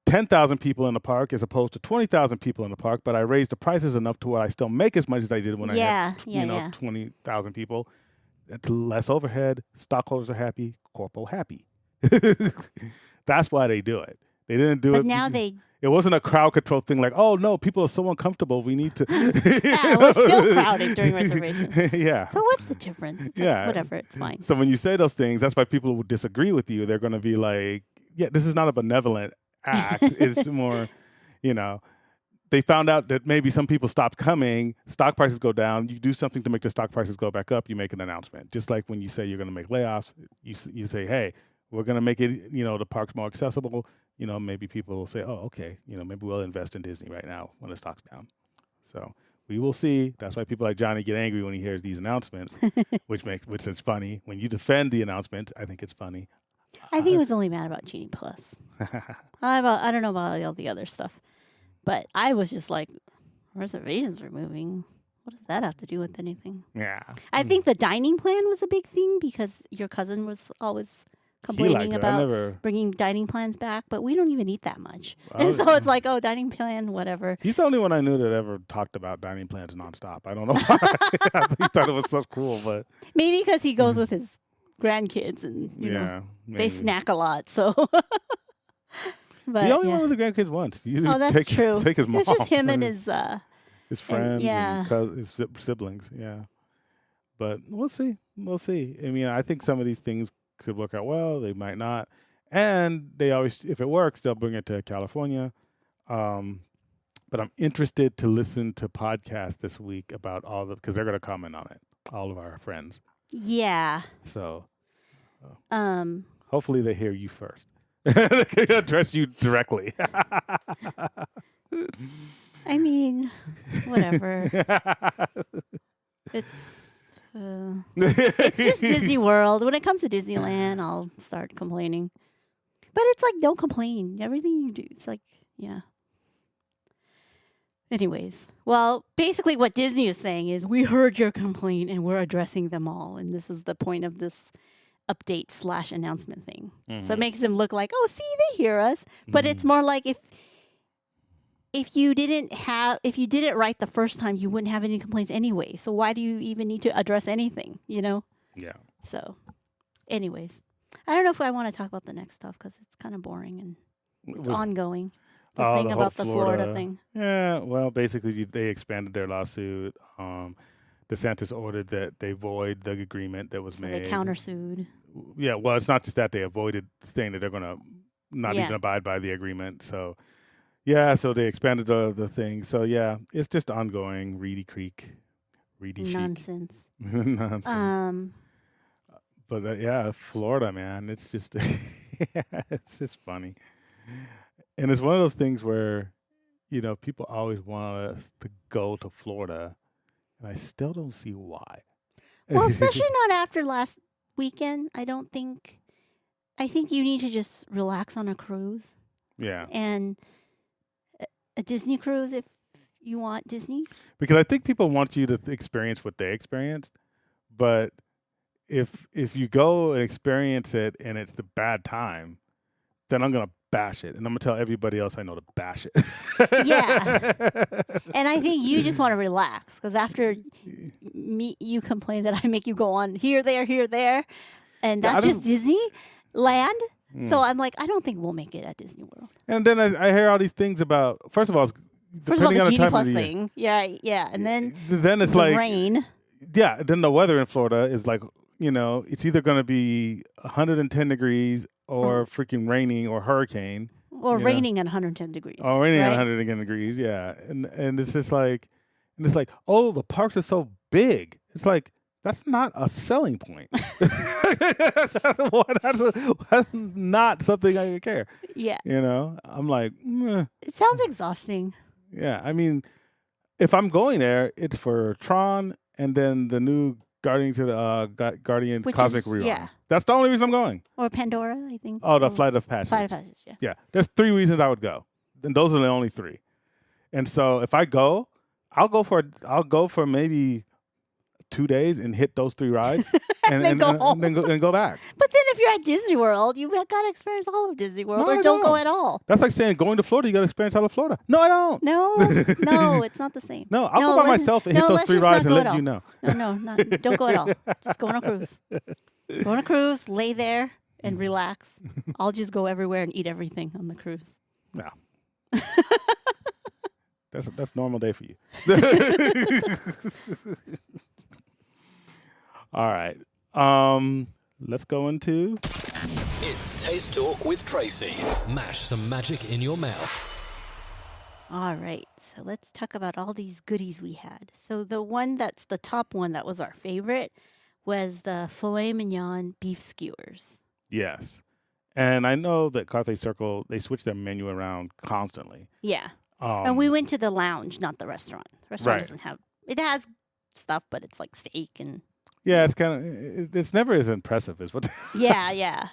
10,000 people in the park as opposed to 20,000 people in the park, but I raise the prices enough to where I still make as much as I did when I had, 20,000 people, it's less overhead. Stockholders are happy. Corpo happy. That's why they do it. They didn't do it. But now It wasn't a crowd control thing like, oh, no, people are so uncomfortable. We need to. It was still crowded during reservations. Yeah. So what's the difference? It's like, whatever, it's fine. So when you say those things, that's why people will disagree with you. They're going to be like, yeah, this is not a benevolent act. It's more, they found out that maybe some people stopped coming, stock prices go down, you do something to make the stock prices go back up, you make an announcement. Just like when you say you're going to make layoffs, you say, hey, we're going to make it, the parks more accessible. Maybe people will say, oh, okay, maybe we'll invest in Disney right now when the stock's down. So we will see. That's why people like Johnny get angry when he hears these announcements, which is funny. When you defend the announcement, I think it's funny. I think he was only mad about Genie Plus. I don't know about all the other stuff. But I was just like, reservations are moving. What does that have to do with anything? Yeah. I think the dining plan was a big thing because your cousin was always complaining it. I about never. bringing dining plans back, but we don't even eat that much. I And was- so it's like, oh, dining plan, whatever. He's the only one I knew that ever talked about dining plans nonstop. I don't know why. He thought it was so cool, but Maybe because he goes with his grandkids and, you know, yeah, they maybe. snack a lot. So, but He only yeah. went with the grandkids once. He usually Oh, that's take, true. Take his mom. It's just him and his, his friends yeah. and his siblings. Yeah, but we'll see. We'll see. I mean, I think some of these things could work out well. They might not, and they always, if it works, they'll bring it to California. But I'm interested to listen to podcasts this week about because they're going to comment on it. All of our friends. yeah. So Um, hopefully they hear you first. They can address you directly. I mean, whatever. It's just Disney World. When it comes to Disneyland, I'll start complaining. But it's like, don't complain. Everything you do, it's like, yeah. Anyways, well, basically what Disney is saying is, we heard your complaint and we're addressing them all. And this is the point of this update/announcement thing. So it makes them look like, oh, see, they hear us. But it's more like if you did it right the first time, you wouldn't have any complaints anyway. So why do you even need to address anything, you know? Yeah. So, anyways, I don't know if I want to talk about the next stuff because it's kind of boring and it's ongoing. The Oh, thing the about whole the Florida thing. Yeah, well, basically they expanded their lawsuit. DeSantis ordered that they void the agreement that was So made. they countersued. Yeah, well, it's not just that they avoided saying that they're going to not Yeah. even abide by the agreement. So, yeah, so they expanded the thing. So, yeah, it's just ongoing. Reedy Creek, Reedy Chic. Nonsense. Nonsense. But yeah, Florida, man, it's just it's just funny. And it's one of those things where, you know, people always want us to go to Florida, and I still don't see why. Well, especially not after last weekend. I think you need to just relax on a cruise Yeah. and a Disney cruise if you want Disney. Because I think people want you to experience what they experienced, but if you go and experience it and it's the bad time, then I'm gonna bash it, and I'm gonna tell everybody else I know to bash it. Yeah. And I think you just want to relax because after you complain that I make you go on here, there, and Yeah, I that's just Disneyland. Mm. So I'm like, I don't think we'll make it at Disney World. And then I hear all these things about. First of all, First of all, depending the on the Genie time Plus of the year, thing. Yeah. And then it's the like rain. Yeah, then the weather in Florida is like, you know, it's either going to be 110 degrees or freaking raining or hurricane. Or Yeah. raining at 110 degrees. Or raining at right? 100 degrees, yeah. And it's just like, oh, the parks are so big. It's like, that's not a selling point. That's not something I care. Yeah. You know, I'm like, meh. It sounds exhausting. Yeah. I mean, if I'm going there, it's for Tron and then the new Guardians of the Guardian Which Cosmic is- Rewind. yeah. That's the only reason I'm going. Or Pandora, I think. Oh, the Or Flight of Passage. Flight of Passage, yeah. Yeah, there's 3 reasons I would go, and those are the only 3. And so if I go, I'll go for maybe 2 days and hit those 3 rides, then go home. and then go back. But then if you're at Disney World, you've got to experience all of Disney World No, or I don't go don't. at all. That's like saying going to Florida, you got to experience all of Florida. No, I don't. No, it's not the same. No, I'll go by myself and hit those let's 3 just rides not and go at let all. you know. No, don't go at all. Just go on a cruise. Go on a cruise, lay there, and relax. I'll just go everywhere and eat everything on the cruise. No. That's normal day for you. All right. Let's go into It's Taste Talk with Tracy. Mash some magic in your mouth. All right, so let's talk about all these goodies we had. So the one that's the top one that was our favorite was the filet mignon beef skewers. yes. And I know that Carthay Circle, they switch their menu around constantly. Yeah. And we went to the lounge, not the restaurant. The restaurant Right. doesn't have, it has stuff, but it's like steak and. Yeah, it's kind of, it's never as impressive as what. Yeah.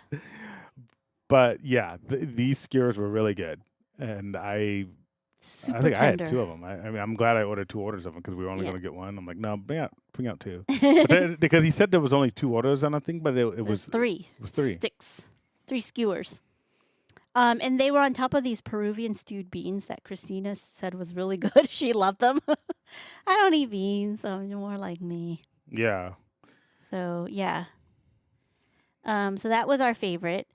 But yeah, these skewers were really good. And I Super think tender. I had 2 of them. I mean, I'm glad I ordered 2 orders of them because we were only Yeah. going to get one. I'm like, no, bring out 2. But because he said there was only 2 orders on the thing, but it There's was 3. It was 3. Sticks. 3 skewers. And they were on top of these Peruvian stewed beans that Christina said was really good. She loved them. I don't eat beans, so you're more like me. Yeah. So, yeah. So that was our favorite.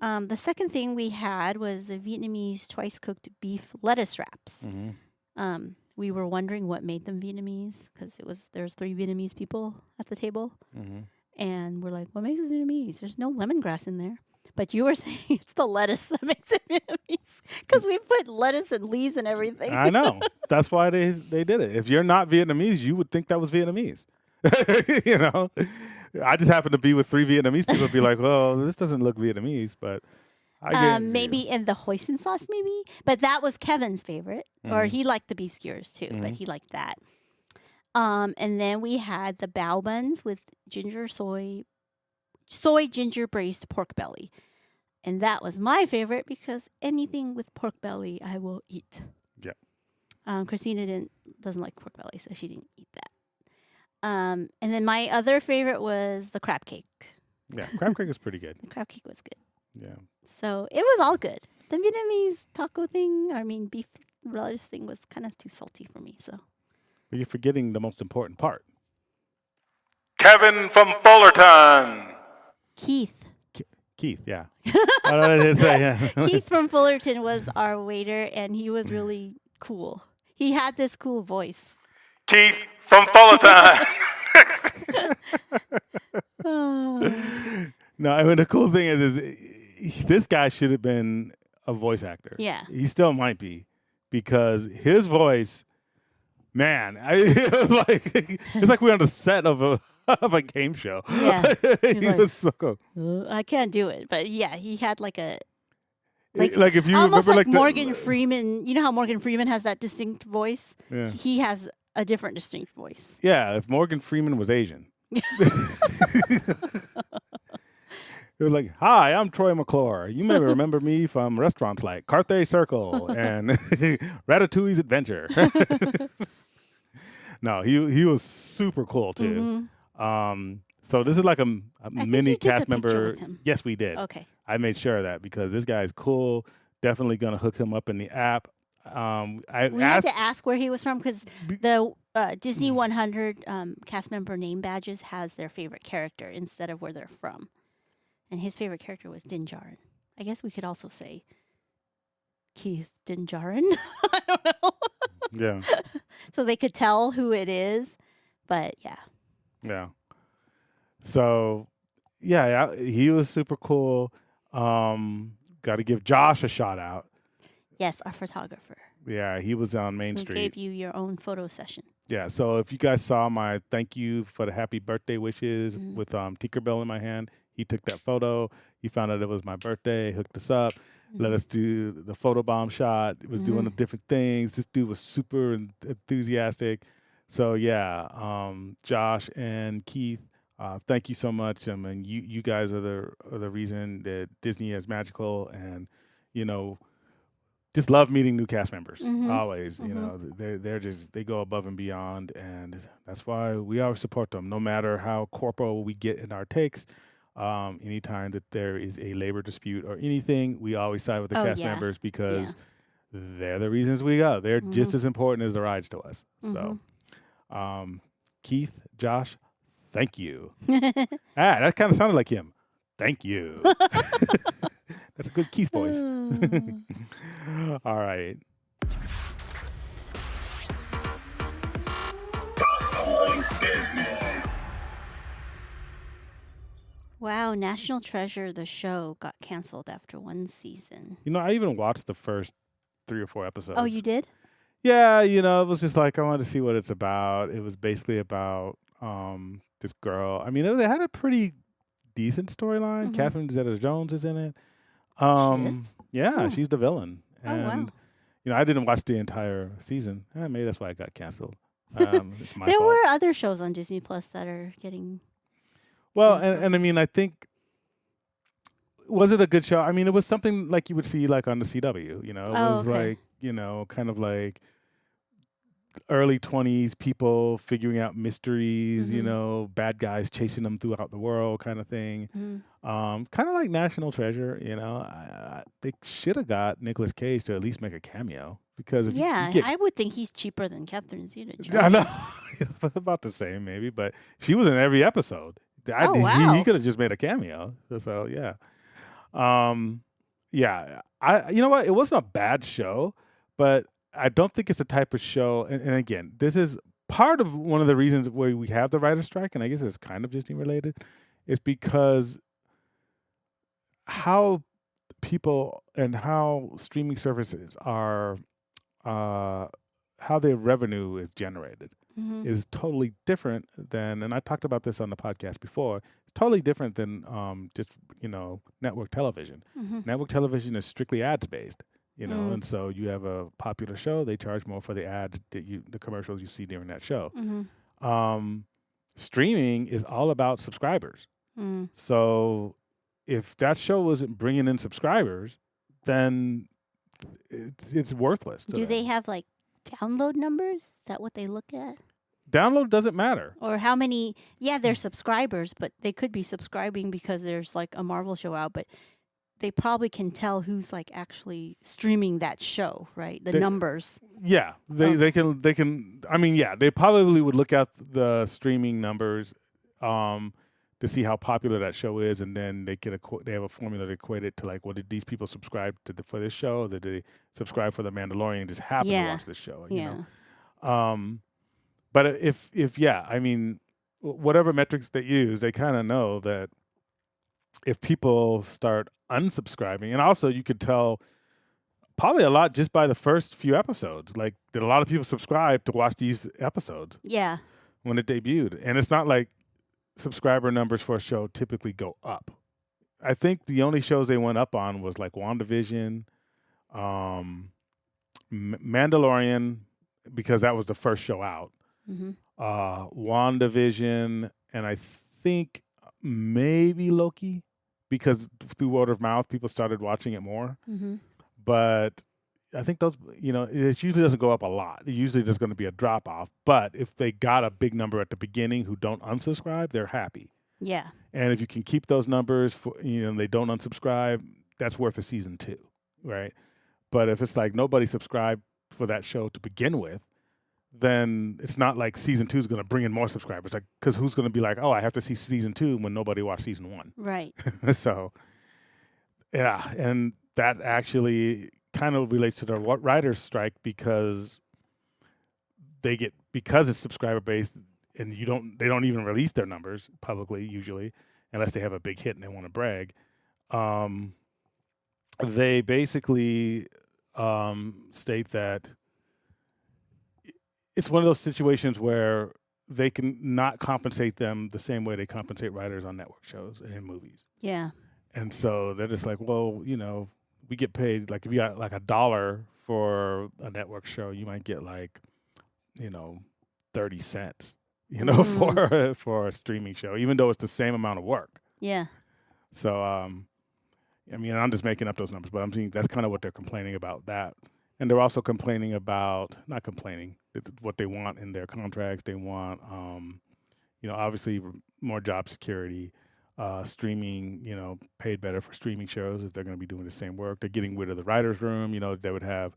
The second thing we had was the Vietnamese twice cooked beef lettuce wraps. Mm-hmm. We were wondering what made them Vietnamese because there's 3 Vietnamese people at the table. Mm-hmm. And we're like, what makes it Vietnamese? There's no lemongrass in there. But you were saying it's the lettuce that makes it Vietnamese because we put lettuce and leaves and everything. I know. That's why they did it. If you're not Vietnamese, you would think that was Vietnamese. You know, I just happen to be with 3 Vietnamese people. Be like, well, this doesn't look Vietnamese, but I get it. Maybe in the hoisin sauce, maybe. But that was Kevin's favorite, or he liked the beef skewers too. But he liked that. And then we had the bao buns with soy ginger braised pork belly. And that was my favorite because anything with pork belly, I will eat. Yeah. Christina doesn't like pork belly, so she didn't eat that. And then my other favorite was the crab cake. Yeah, crab cake is pretty good. The crab cake was good. Yeah. So it was all good. The Vietnamese taco thing, beef lettuce thing was kind of too salty for me. So. But you're forgetting the most important part. Kevin from Fullerton. Keith. Keith, yeah. I did say, yeah. Keith from Fullerton was our waiter, and he was really cool. He had this cool voice. Keith from Fullerton. No, I mean, the cool thing is this guy should have been a voice actor. Yeah. He still might be because his voice, man, it's like we're on the set of a game show. Yeah. He was so cool. I can't do it, but yeah, he had like a like if you almost remember like Morgan Freeman. You know how Morgan Freeman has that distinct voice? Yeah. He has a different distinct voice. Yeah, if Morgan Freeman was Asian. It was like, hi, I'm Troy McClure. You may remember me from restaurants like Carthay Circle and Ratatouille's Adventure. No, he was super cool too. So this is like a mini you took cast a picture member. with him. Yes, we did. Okay. I made sure of that because this guy is cool. Definitely gonna hook him up in the app. We had to ask where he was from because the Disney 100 cast member name badges has their favorite character instead of where they're from. And his favorite character was Din Djarin. I guess we could also say Keith Din Djarin. I don't know. Yeah. So they could tell who it is. But yeah. Yeah. So, yeah, he was super cool. Got to give Josh a shout out. Yes, our photographer. Yeah, he was on Main Who Street. gave you your own photo session. Yeah, so if you guys saw my thank you for the happy birthday wishes with Tinkerbell in my hand, he took that photo. He found out it was my birthday, hooked us up, let us do the photobomb shot. It was doing the different things. This dude was super enthusiastic. So, yeah, Josh and Keith, thank you so much. I mean, you guys are the reason that Disney is magical, and, you know, just love meeting new cast members. Always, you know, they go above and beyond, and that's why we always support them, no matter how corporal we get in our takes. Anytime that there is a labor dispute or anything, we always side with the cast members because they're the reasons we go. They're just as important as the rides to us. So, Keith, Josh, thank you. That kind of sounded like him. Thank you. That's a good Keith voice. All right. Wow, National Treasure, the show, got canceled after 1 season. You know, I even watched the first 3 or 4 episodes. Oh, you did? Yeah, you know, it was just like I wanted to see what it's about. It was basically about this girl. I mean, it had a pretty decent storyline. Catherine Zeta-Jones is in it. Yeah, she's the villain. And you know, I didn't watch the entire season. Maybe that's why it got canceled. It's my There fault. were other shows on Disney Plus that are getting. Well, and I mean, I think, was it a good show? I mean, it was something like you would see like on the CW. You know, it was okay. like, you know, kind of like early 20s people figuring out mysteries, you Mhm. know, bad guys chasing them throughout the world kind of thing. Mhm. Kind of like National Treasure, you know. They should have got Nicolas Cage to at least make a cameo because if you Yeah, get I would think he's cheaper than Catherine I know Zeta-Jones. about the same maybe, but she was in every episode. Oh, He wow. could have just made a cameo. So yeah. Yeah, you know what? It wasn't a bad show, but I don't think it's the type of show. And again, this is part of one of the reasons where we have the writer's strike, and I guess it's kind of Disney related, is because how people and how streaming services are, how their revenue is generated Mhm. is totally different than, and I talked about this on the podcast before, it's totally different than just, you know, network television. Mhm. Network television is strictly ads based, you know, Mm. and so you have a popular show, they charge more for the ads that the commercials you see during that show. Mhm. Streaming is all about subscribers. Mm. So if that show wasn't bringing in subscribers, then it's worthless. To Do them. they have like download numbers? Is that what they look at? Download doesn't matter. Or how many? Yeah, they're subscribers, but they could be subscribing because there's like a Marvel show out, but they probably can tell who's like actually streaming that show, right? The They- numbers. Yeah, they can. I mean, yeah, they probably would look at the streaming numbers to see how popular that show is, and then they they have a formula to equate it to like, well, did these people subscribe for this show? Or did they subscribe for The Mandalorian and just happen to Yeah. watch this show? Yeah. You know? But if yeah, I mean, whatever metrics they use, they kind of know that if people start unsubscribing, and also you could tell probably a lot just by the first few episodes. Like, did a lot of people subscribe to watch these episodes Yeah. when it debuted? And it's not like subscriber numbers for a show typically go up. I think the only shows they went up on was like WandaVision, Mandalorian, because that was the first show out. Mm-hmm. WandaVision, and I think maybe Loki, because through word of mouth, people started watching it more. Mm-hmm. But I think those, you know, it usually doesn't go up a lot. Usually there's going to be a drop off. But if they got a big number at the beginning who don't unsubscribe, they're happy. Yeah. And if you can keep those numbers, for, you know, they don't unsubscribe, that's worth a season 2, right? But if it's like nobody subscribed for that show to begin with, then it's not like season 2 is going to bring in more subscribers. Like, because who's going to be like, oh, I have to see season 2 when nobody watched season 1? Right. So, yeah, and that actually kind of relates to the writer's strike because because it's subscriber based, and they don't even release their numbers publicly usually unless they have a big hit and they want to brag. They basically state that it's one of those situations where they can not compensate them the same way they compensate writers on network shows and in movies. Yeah. And so they're just like, well, you know, we get paid, like if you got like $1 for a network show, you might get like, you know, 30 cents, you know, for a streaming show, even though it's the same amount of work. Yeah. So, I mean, I'm just making up those numbers, but I'm thinking that's kind of what they're complaining about that. And they're also complaining about, not complaining, it's what they want in their contracts. They want, you know, obviously more job security, streaming, you know, paid better for streaming shows if they're going to be doing the same work. They're getting rid of the writer's room. You know, they would have,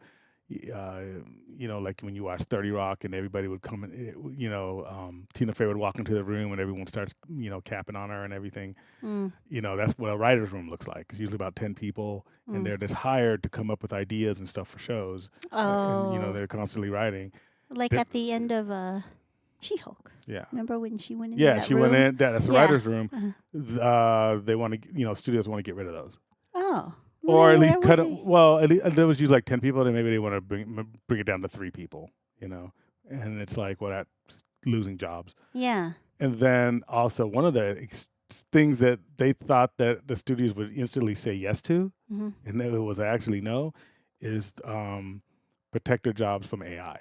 you know, like when you watch 30 Rock and everybody would come in, you know, Tina Fey would walk into the room and everyone starts, you know, capping on her and everything. Mm. You know, that's what a writer's room looks like. It's usually about 10 people and they're just hired to come up with ideas and stuff for shows. Oh. And, you know, they're constantly writing. Like They're- at the end of She-Hulk. Yeah. Remember when she went into Yeah, that she room? went in. That's the Yeah. writer's room. They want to, you know, studios want to get rid of those. Oh. Or at Where least would cut it. they- Well, at least there was usually like 10 people, then maybe they want to bring it down to 3 people, you know. And it's like, well, that's losing jobs. Yeah. And then also one of the things that they thought that the studios would instantly say yes to, Mm-hmm. and it was actually no, is protect their jobs from AI.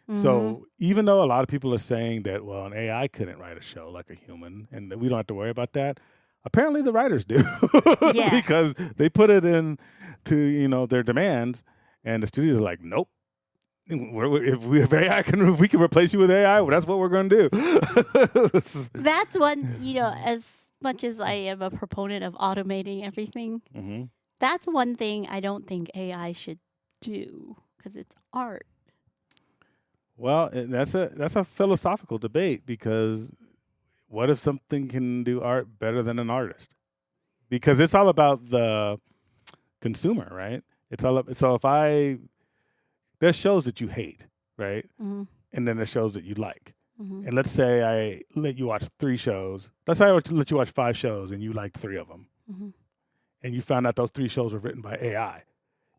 Mm-hmm. So even though a lot of people are saying that, well, an AI couldn't write a show like a human and that we don't have to worry about that, apparently the writers do. Yeah. Because they put it in to, you know, their demands and the studios are like, nope, if AI if we can replace you with AI, well, that's what we're going to do. That's one, as much as I am a proponent of automating everything, that's one thing I don't think AI should do because it's art. Well, that's a philosophical debate, because what if something can do art better than an artist? Because it's all about the consumer, right? It's all so if there's shows that you hate, right? Mm-hmm. And then there's shows that you like. Mm-hmm. And let's say I let you watch 3 shows. Let's say I let you watch 5 shows and you liked 3 of them. Mm-hmm. And you found out those 3 shows were written by AI.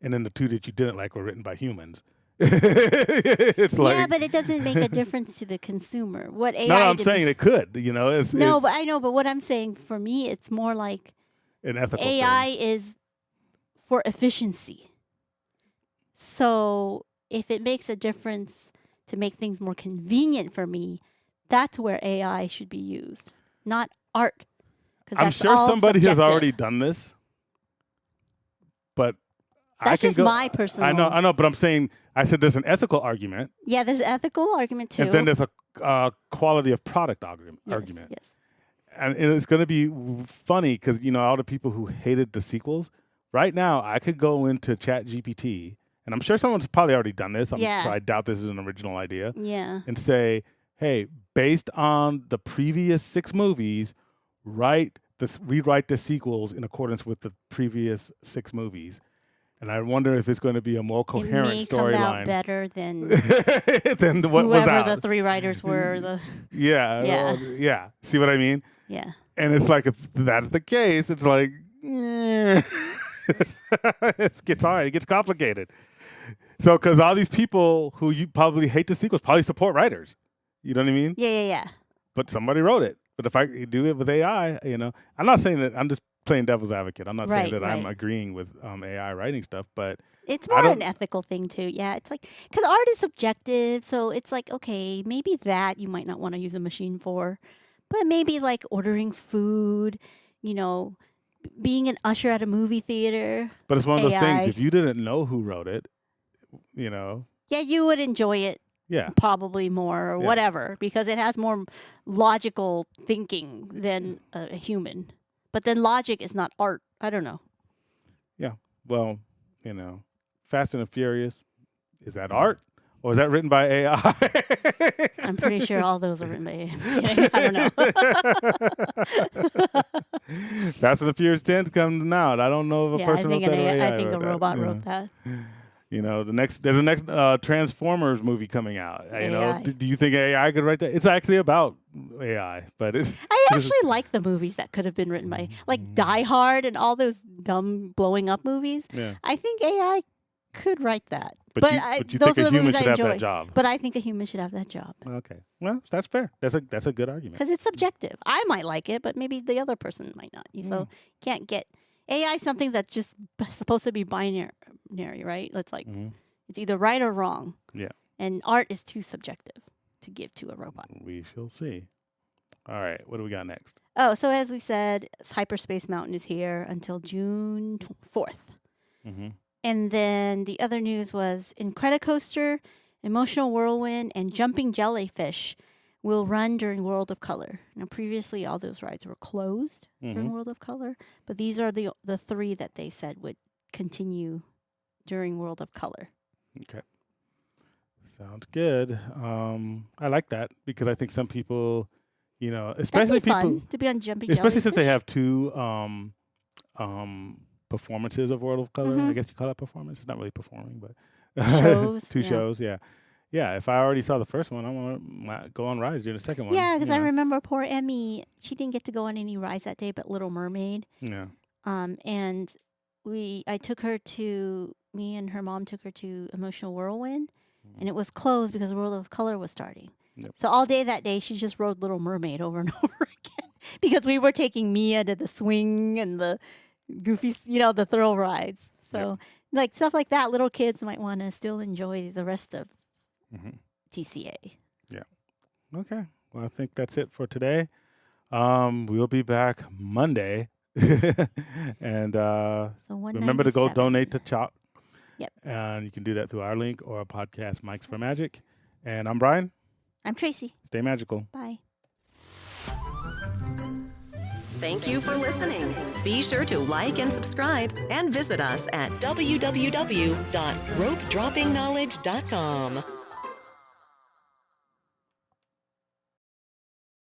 And then the 2 that you didn't like were written by humans. It's like, yeah, but it doesn't make a difference to the consumer. What AI? no, I'm saying it could. It's but I know. But what I'm saying, for me, it's more like an ethical AI thing. is for efficiency. So if it makes a difference to make things more convenient for me, that's where AI should be used, not art. I'm sure somebody has already done this, but that's just my personal. I know, but I'm saying, I said there's an ethical argument. Yeah, there's an ethical argument too. And then there's a quality of product argument. Yes. And it's going to be funny because, all the people who hated the sequels, right now I could go into ChatGPT, and I'm sure someone's probably already done this. So I doubt this is an original idea. Yeah. And say, hey, based on the previous 6 movies, rewrite the sequels in accordance with the previous 6 movies. And I wonder if it's going to be a more coherent storyline. It may come out better than than what was out. Whoever the 3 writers were. Yeah. See what I mean? Yeah. And it's like, if that's the case, it's like, it gets complicated. So, because all these people who you probably hate the sequels probably support writers. You know what I mean? Yeah. But somebody wrote it. But if I do it with AI, I'm not saying that. I'm just playing devil's advocate. I'm not saying that I'm agreeing with AI writing stuff, but it's more an ethical thing too. Yeah, it's like, because art is subjective, so it's like, okay, maybe that you might not want to use a machine for, but maybe like ordering food, being an usher at a movie theater. But it's one of those things. If you didn't know who wrote it, yeah, you would enjoy it. Yeah, probably more or whatever, because it has more logical thinking than a human. But then logic is not art. I don't know. Yeah. Well, Fast and the Furious, is that art or is that written by AI? I'm pretty sure all those are written by AI. I don't know. Fast and the Furious 10 comes out. I don't know if a person wrote that or AI. I think a robot wrote that. There's a next Transformers movie coming out. Do you think AI could write that? It's actually about AI, but I actually like the movies that could have been written by, like Die Hard and all those dumb blowing up movies. Yeah. I think AI could write that. But you those think are a the human movies should I have enjoy. that job? But I think a human should have that job. Okay. Well, that's fair. That's a good argument. Because it's subjective. I might like it, but maybe the other person might not. So can't get AI something that's just supposed to be binary, right? It's like it's either right or wrong. Yeah. And art is too subjective to give to a robot. We shall see. All right. What do we got next? Oh, so as we said, Hyperspace Mountain is here until June 4th. Mm-hmm. And then the other news was Incredicoaster, Emotional Whirlwind, and Jumping Jellyfish will run during World of Color. Now, previously, all those rides were closed during World of Color, but these are the 3 that they said would continue during World of Color. Okay. Sounds good. I like that because I think some people, especially people fun to be on Jumping especially Jellyfish. Since they have 2 performances of World of Color. I guess you call that performance. It's not really performing, but shows. 2 shows. Yeah. Yeah, if I already saw the first one, I want to go on rides during the second one. Yeah, because I remember poor Emmy, she didn't get to go on any rides that day but Little Mermaid. Yeah. And me and her mom took her to Emotional Whirlwind, and it was closed because World of Color was starting. Yep. So all day that day, she just rode Little Mermaid over and over again because we were taking Mia to the swing and the goofy, the thrill rides. So like stuff like that, little kids might want to still enjoy the rest of TCA. Yeah. Okay. Well, I think that's it for today. We'll be back Monday. And remember to go donate to CHOP. Yep. And you can do that through our link or our podcast, Mics for Magic. And I'm Brian. I'm Tracy. Stay magical. Bye. Thank you for listening. Be sure to like and subscribe and visit us at www.ropedroppingknowledge.com.